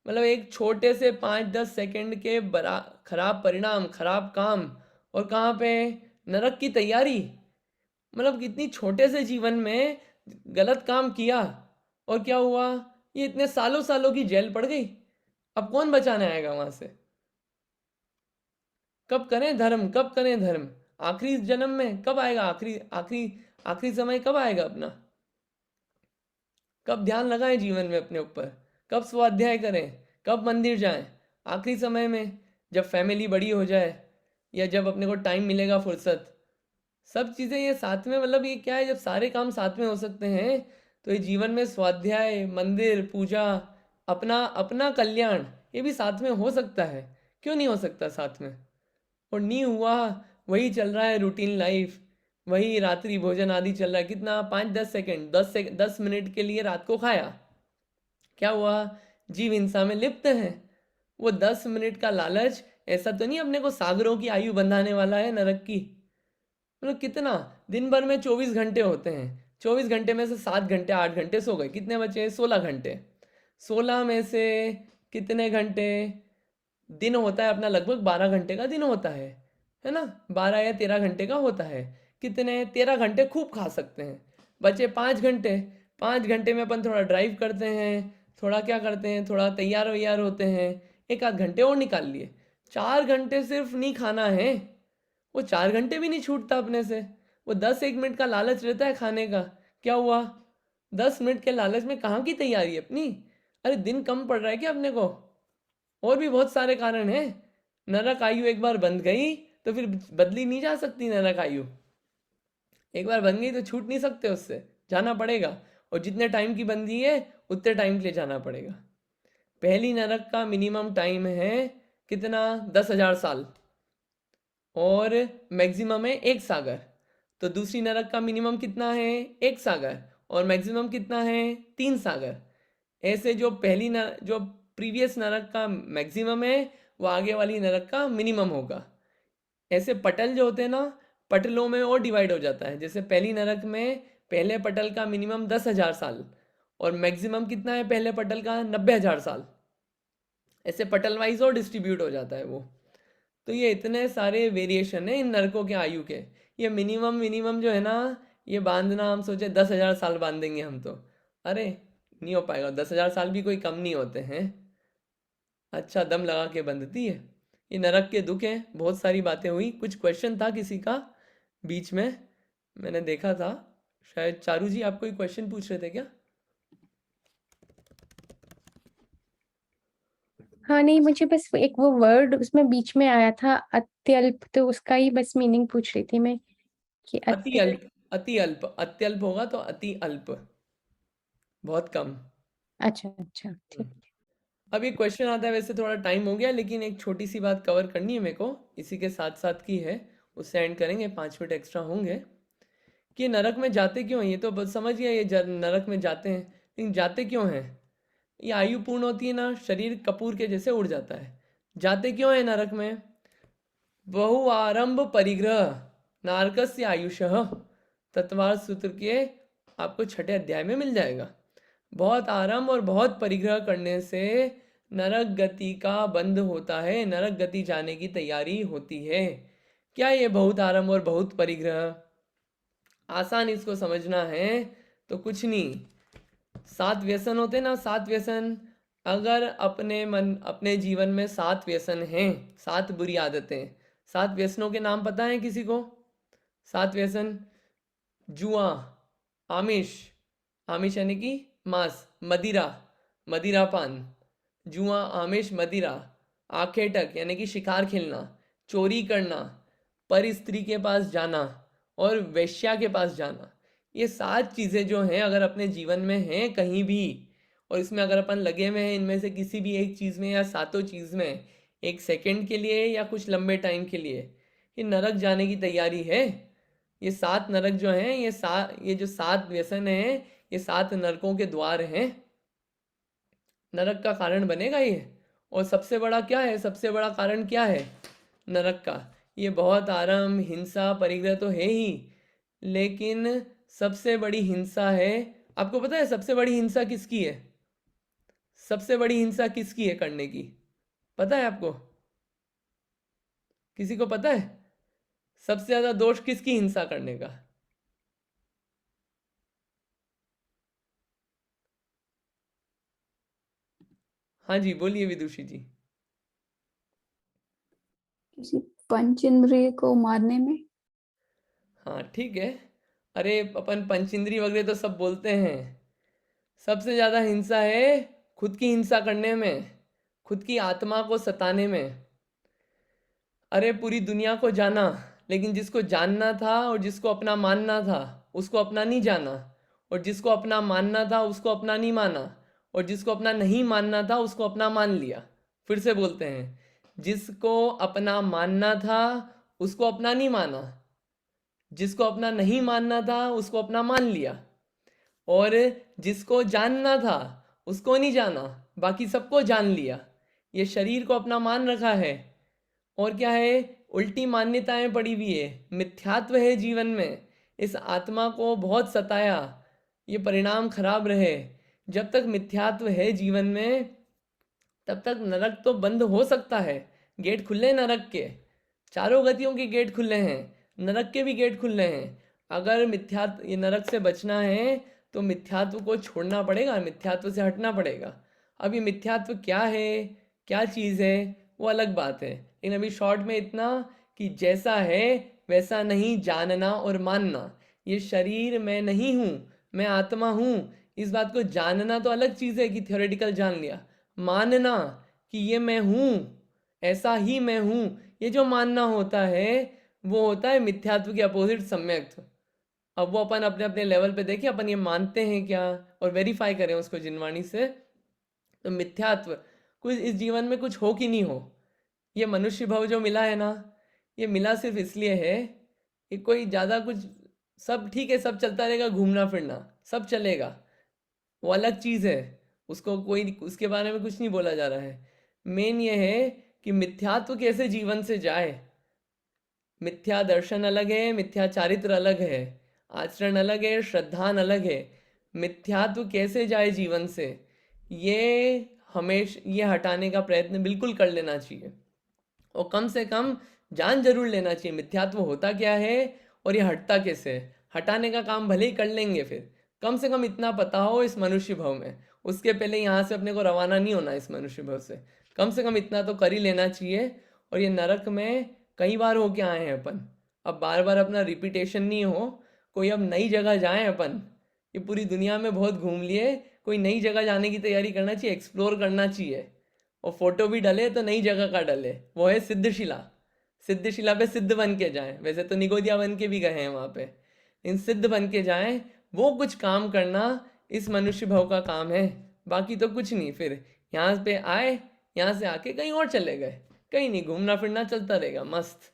Speaker 1: मतलब एक छोटे से 5-10 सेकंड के बड़ा खराब परिणाम, खराब काम, और कहाँ पे? नरक की तैयारी। मतलब कितनी छोटे से जीवन में गलत काम किया और क्या हुआ? ये इतने सालों सालों की जेल पड़ गई। अब कौन बचाने आएगा वहां से? कब करें धर्म, कब करें धर्म? आखिरी जन्म में कब आएगा? आखिरी आखिरी आखिरी समय कब आएगा अपना? कब ध्यान लगाएं जीवन में अपने ऊपर? कब स्वाध्याय करें? कब मंदिर जाएं? आखिरी समय में, जब फैमिली बड़ी हो जाए, या जब अपने को टाइम मिलेगा, फुर्सत, सब चीज़ें ये साथ में, मतलब ये क्या है, जब सारे काम साथ में हो सकते हैं तो ये जीवन में स्वाध्याय, मंदिर, पूजा, अपना अपना कल्याण, ये भी साथ में हो सकता है। क्यों नहीं हो सकता साथ में? और नहीं हुआ, वही चल रहा है रूटीन लाइफ, वही रात्रि भोजन आदि चल रहा है। कितना, 5-10 सेकंड, 10 मिनट के लिए रात को खाया, क्या हुआ? जीव हिंसा में लिप्त है। वो 10 मिनट का लालच ऐसा तो नहीं अपने को सागरों की आयु बंधाने वाला है नरक की। मतलब कितना, दिन भर में 24 घंटे होते हैं, 24 घंटे में से 7 घंटे 8 घंटे सो गए, कितने बचे? 16 घंटे। 16 में से कितने घंटे? दिन होता है अपना लगभग 12 घंटे का दिन होता है ना? 12 या 13 घंटे का होता है। कितने? 13 घंटे खूब खा सकते हैं। बचे 5 घंटे। 5 घंटे में अपन थोड़ा ड्राइव करते हैं, थोड़ा क्या करते हैं, थोड़ा तैयार वैयार होते हैं, 1 आध घंटे और निकाल लिए। 4 घंटे सिर्फ नहीं खाना है। वो 4 घंटे भी नहीं छूटता अपने से। वो 10-1 मिनट का लालच रहता है खाने का। क्या हुआ? 10 मिनट के लालच में कहाँ की तैयारी अपनी? अरे दिन कम पड़ रहा है क्या अपने को? और भी बहुत सारे कारण हैं। नरक आयु एक बार बंध गई तो फिर बदली नहीं जा सकती। नरक आयु एक बार बन गई तो छूट नहीं सकते उससे, जाना पड़ेगा। और जितने टाइम की बंदी है उतने टाइम के लिए जाना पड़ेगा। पहली नरक का मिनिमम टाइम है कितना? 10,000 साल, और मैक्सिमम है 1 सागर। तो दूसरी नरक का मिनिमम कितना है? 1 सागर, और मैक्सिमम कितना है? 3 सागर। ऐसे जो जो प्रीवियस नरक का मैक्सिमम है वो आगे वाली नरक का मिनिमम होगा। ऐसे पटल जो होते हैं ना, पटलों में और डिवाइड हो जाता है। जैसे पहली नरक में पहले पटल का मिनिमम 10,000 साल और मैक्सिमम कितना है पहले पटल का 90,000 साल। ऐसे पटल वाइज और डिस्ट्रीब्यूट हो जाता है वो। तो ये इतने सारे वेरिएशन है इन नरकों के आयु के। ये मिनिमम मिनिमम जो है ना, ये बांधना हम सोचे 10,000 साल बांधेंगे हम तो, अरे नहीं हो पाएगा। 10,000 साल भी कोई कम नहीं होते हैं। अच्छा दम लगा के बंधती है। ये नरक के दुख हैं। बहुत सारी बातें हुई। कुछ क्वेश्चन था किसी का बीच में, मैंने देखा था। शायद चारू जी आप कोई क्वेश्चन पूछ रहे थे क्या?
Speaker 4: हाँ नहीं, मुझे बस एक वो वर्ड उसमें बीच में आया था अत्यल्प, तो उसका ही बस मीनिंग पूछ रही थी मैं कि
Speaker 1: अति अल्प। अति अल्प, अत्यल्प होगा तो अति अल्प, बहुत कम।
Speaker 4: अच्छा अच्छा ठीक।
Speaker 1: अब ये क्वेश्चन आता है, वैसे थोड़ा टाइम हो गया लेकिन एक छोटी सी बात कवर करनी है मेरे को, इसी के साथ साथ की है, उससे एंड करेंगे, 5 मिनट एक्स्ट्रा होंगे। कि नरक में जाते क्यों हैं, ये तो बस समझ गया, ये नरक में जाते हैं, लेकिन जाते क्यों हैं? ये आयु पूर्ण होती है ना, शरीर कपूर के जैसे उड़ जाता है। जाते क्यों है नरक में? बहु आरंभ परिग्रह नारकस्य आयुषः, तत्वार्थ सूत्र के आपको 6ठे अध्याय में मिल जाएगा। बहुत आरंभ और बहुत परिग्रह करने से नरक गति का बंध होता है, नरक गति जाने की तैयारी होती है। क्या ये बहुत आरंभ और बहुत परिग्रह? आसान इसको समझना है तो कुछ नहीं, 7 व्यसन होते ना, 7 व्यसन। अगर अपने जीवन में 7 व्यसन हैं, 7 बुरी आदतें, 7 व्यसनों के नाम पता है किसी को? 7 व्यसन: जुआ, आमिष, आमिष यानी कि मांस, मदिरा, मदिरापान, जुआ, आमिष, मदिरा, आखेटक यानी कि शिकार खेलना, चोरी करना, पर स्त्री के पास जाना और वेश्या के पास जाना। ये 7 चीज़ें जो हैं, अगर अपने जीवन में हैं कहीं भी, और इसमें अगर अपन लगे हुए हैं इनमें से किसी भी एक चीज़ में या सातों चीज़ में, एक सेकंड के लिए या कुछ लंबे टाइम के लिए, ये नरक जाने की तैयारी है। ये 7 नरक जो हैं, ये जो 7 व्यसन हैं, ये 7 नरकों के द्वार हैं, नरक का कारण बनेगा ये। और सबसे बड़ा क्या है, सबसे बड़ा कारण क्या है नरक का? ये बहुत आरंभ, हिंसा, परिग्रह तो है ही, लेकिन सबसे बड़ी हिंसा है, आपको पता है सबसे बड़ी हिंसा किसकी है? सबसे बड़ी हिंसा किसकी है करने की, पता है आपको? किसी को पता है सबसे ज्यादा दोष किसकी हिंसा करने का? हाँ जी बोलिए विदुषी जी।
Speaker 5: किसी पंच इंद्रिय को मारने में।
Speaker 1: हाँ ठीक है, अरे अपन पंचेंद्रिय वगैरह तो सब बोलते हैं। सबसे ज्यादा हिंसा है खुद की हिंसा करने में, खुद की आत्मा को सताने में। अरे पूरी दुनिया को जाना, लेकिन जिसको जानना था और जिसको अपना मानना था उसको अपना नहीं जाना, और जिसको अपना मानना था उसको अपना नहीं माना, और जिसको अपना नहीं मानना था उसको अपना मान लिया। फिर से बोलते हैं, जिसको अपना मानना था उसको अपना नहीं माना, जिसको अपना नहीं मानना था उसको अपना मान लिया, और जिसको जानना था उसको नहीं जाना, बाकी सबको जान लिया। ये शरीर को अपना मान रखा है, और क्या है, उल्टी मान्यताएं पड़ी हुई है, मिथ्यात्व है जीवन में। इस आत्मा को बहुत सताया, ये परिणाम खराब रहे। जब तक मिथ्यात्व है जीवन में तब तक नरक तो बंद हो सकता है, गेट खुले नरक के, चारों गतियों के गेट खुले हैं, नरक के भी गेट खुले हैं। अगर मिथ्यात्व, ये नरक से बचना है तो मिथ्यात्व को छोड़ना पड़ेगा, मिथ्यात्व से हटना पड़ेगा। अब ये मिथ्यात्व क्या है, क्या चीज़ है, वो अलग बात है, लेकिन अभी शॉर्ट में इतना कि जैसा है वैसा नहीं जानना और मानना। ये शरीर मैं नहीं हूँ, मैं आत्मा हूँ, इस बात को जानना तो अलग चीज़ है कि थियोरेटिकल जान लिया। मानना कि ये मैं हूँ, ऐसा ही मैं हूँ, ये जो मानना होता है वो होता है मिथ्यात्व के अपोजिट सम्यक्त्व। अब वो अपन अपने अपने लेवल पे देखें, अपन ये मानते हैं क्या और वेरीफाई करें उसको जिनवाणी से। तो मिथ्यात्व कुछ इस जीवन में कुछ हो कि नहीं हो, ये मनुष्य भव जो मिला है ना, ये मिला सिर्फ इसलिए है कि कोई ज़्यादा कुछ, सब ठीक है, सब चलता रहेगा, घूमना फिरना सब चलेगा, वो अलग चीज़ है, उसको कोई उसके बारे में कुछ नहीं बोला जा रहा है। मेन ये है कि मिथ्यात्व कैसे जीवन से जाए, मिथ्या दर्शन अलग है, मिथ्या चारित्र अलग है, आचरण अलग है, श्रद्धान अलग है। मिथ्यात्व कैसे जाए जीवन से, ये हटाने का प्रयत्न बिल्कुल कर लेना चाहिए, और कम से कम जान जरूर लेना चाहिए मिथ्यात्व होता क्या है और ये हटता कैसे है। हटाने का काम भले ही कर लेंगे, फिर कम से कम इतना पता हो इस मनुष्य भव में, उसके पहले यहाँ से अपने को रवाना नहीं होना इस मनुष्य भव से, कम से कम इतना तो कर ही लेना चाहिए। और ये नरक में कई बार होके आए हैं अपन, अब बार बार अपना रिपीटेशन नहीं हो, कोई अब नई जगह जाएं अपन, ये पूरी दुनिया में बहुत घूम लिए, कोई नई जगह जाने की तैयारी करना चाहिए, एक्सप्लोर करना चाहिए। और फोटो भी डले तो नई जगह का डले, वो है सिद्धशिला। सिद्धशिला पे सिद्ध बन के जाएं, वैसे तो निगोदिया बन के भी गए हैं वहाँ पे, इन सिद्ध बन के जाएं, वो कुछ काम करना इस मनुष्य भव का काम है, बाकी तो कुछ नहीं। फिर यहाँ पे आए, यहाँ से आके कहीं और चले गए, कहीं नहीं, घूमना फिरना चलता रहेगा मस्त।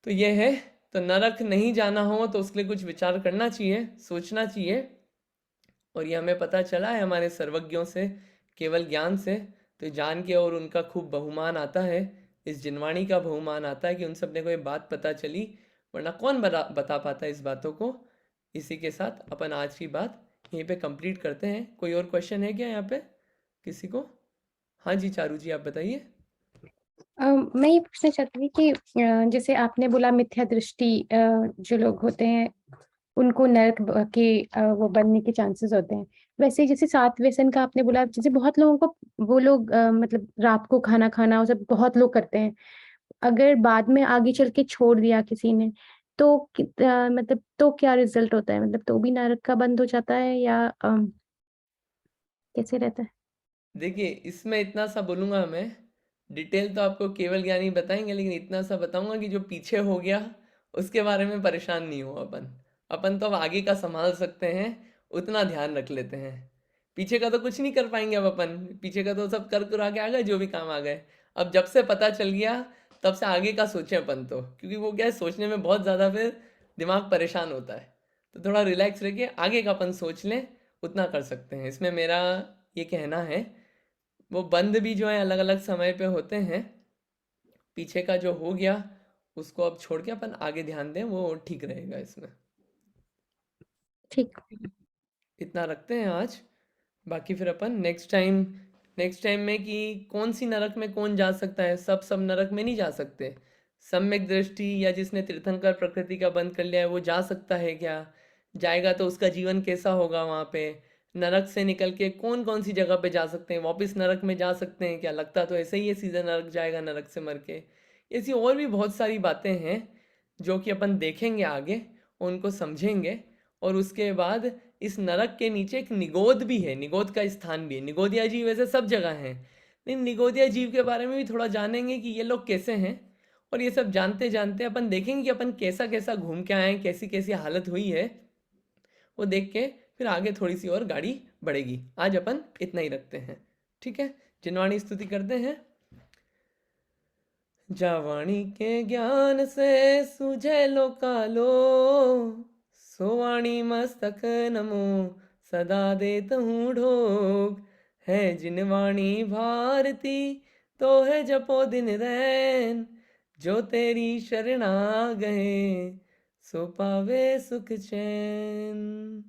Speaker 1: तो ये है, तो नरक नहीं जाना हो तो उसके लिए कुछ विचार करना चाहिए, सोचना चाहिए। और ये हमें पता चला है हमारे सर्वज्ञों से, केवल ज्ञान से, तो जान के और उनका खूब बहुमान आता है, इस जिनवाणी का बहुमान आता है कि उन सब ने कोई बात पता चली, वरना कौन बता पाता है इस बातों को। इसी के साथ अपन आज की बात यहीं पे कंप्लीट करते हैं। कोई और क्वेश्चन है क्या यहाँ पे किसी को? हाँ जी चारू जी, आप बताइए।
Speaker 4: मैं ये पूछना चाहती थी कि जैसे आपने बोला मिथ्या दृष्टि जो लोग होते हैं उनको नरक के वो बनने के चांसेस होते हैं। वैसे ही जैसे सात व्यसन का आपने बोला, जैसे बहुत लोगों को वो लोग मतलब रात को खाना खाना वो सब बहुत लोग करते हैं, अगर बाद में आगे चल के छोड़ दिया किसी ने तो मतलब तो क्या रिजल्ट होता है, मतलब तो भी नरक का बंद हो जाता है या कैसे रहता है?
Speaker 1: देखिए इसमें इतना सा बोलूँगा मैं, डिटेल तो आपको केवल ज्ञानी बताएंगे, लेकिन इतना सा बताऊंगा कि जो पीछे हो गया उसके बारे में परेशान नहीं हो अपन। अपन तो अब आगे का संभाल सकते हैं, उतना ध्यान रख लेते हैं। पीछे का तो कुछ नहीं कर पाएंगे अब अपन, पीछे का तो सब कर कुरा के आ गए जो भी काम आ गए। अब जब से पता चल गया तब से आगे का सोचें अपन तो, क्योंकि वो क्या है, सोचने में बहुत ज़्यादा फिर दिमाग परेशान होता है। तो थोड़ा रिलैक्स रह के आगे का अपन सोच लें, उतना कर सकते हैं, इसमें मेरा ये कहना है। वो बंद भी जो है अलग अलग समय पे होते हैं, पीछे का जो हो गया उसको अब छोड़ के अपन आगे ध्यान दें, वो ठीक रहेगा इसमें।
Speaker 4: ठीक।
Speaker 1: इतना रखते हैं आज, बाकी फिर अपन नेक्स्ट टाइम में कि कौन सी नरक में कौन जा सकता है, सब नरक में नहीं जा सकते। सम्यक दृष्टि या जिसने तीर्थंकर प्रकृति का बंद कर लिया है वो जा सकता है क्या, जाएगा तो उसका जीवन कैसा होगा वहाँ पे, नरक से निकल के कौन कौन सी जगह पे जा सकते हैं, वापस नरक में जा सकते हैं क्या, लगता तो ऐसे ही है सीधा नरक जाएगा नरक से मर के। ऐसी और भी बहुत सारी बातें हैं जो कि अपन देखेंगे आगे, उनको समझेंगे। और उसके बाद इस नरक के नीचे एक निगोद भी है, निगोद का स्थान भी है। निगोदिया जीव वैसे सब जगह हैं, लेकिन निगोदिया जीव के बारे में भी थोड़ा जानेंगे कि ये लोग कैसे हैं। और ये सब जानते जानते अपन देखेंगे कि अपन कैसा कैसा घूम के आए हैं, कैसी कैसी हालत हुई है, वो देख के फिर आगे थोड़ी सी और गाड़ी बढ़ेगी। आज अपन इतना ही रखते हैं, ठीक है। जिनवाणी स्तुति करते हैं। जावाणी के ज्ञान से सूझे लो कालो, सोवाणी मस्तक नमो सदा देत हूँ ढोक। है जिनवाणी भारती तो है जपो दिन रैन, जो तेरी शरणा गए सो पावे सुख चैन।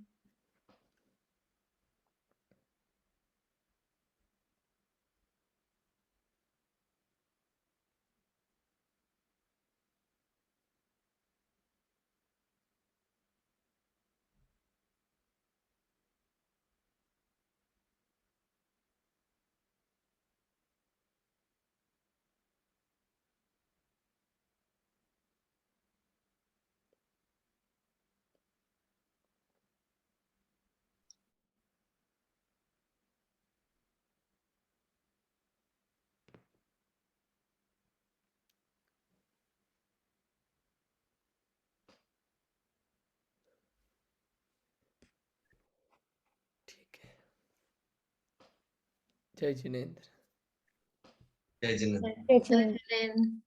Speaker 1: ठीक है, जय जिनेन्द्र।
Speaker 6: जय जिनेन्द्र।
Speaker 4: जय
Speaker 3: जय
Speaker 4: जिनेन्द्र।
Speaker 3: जिनेन्द्र।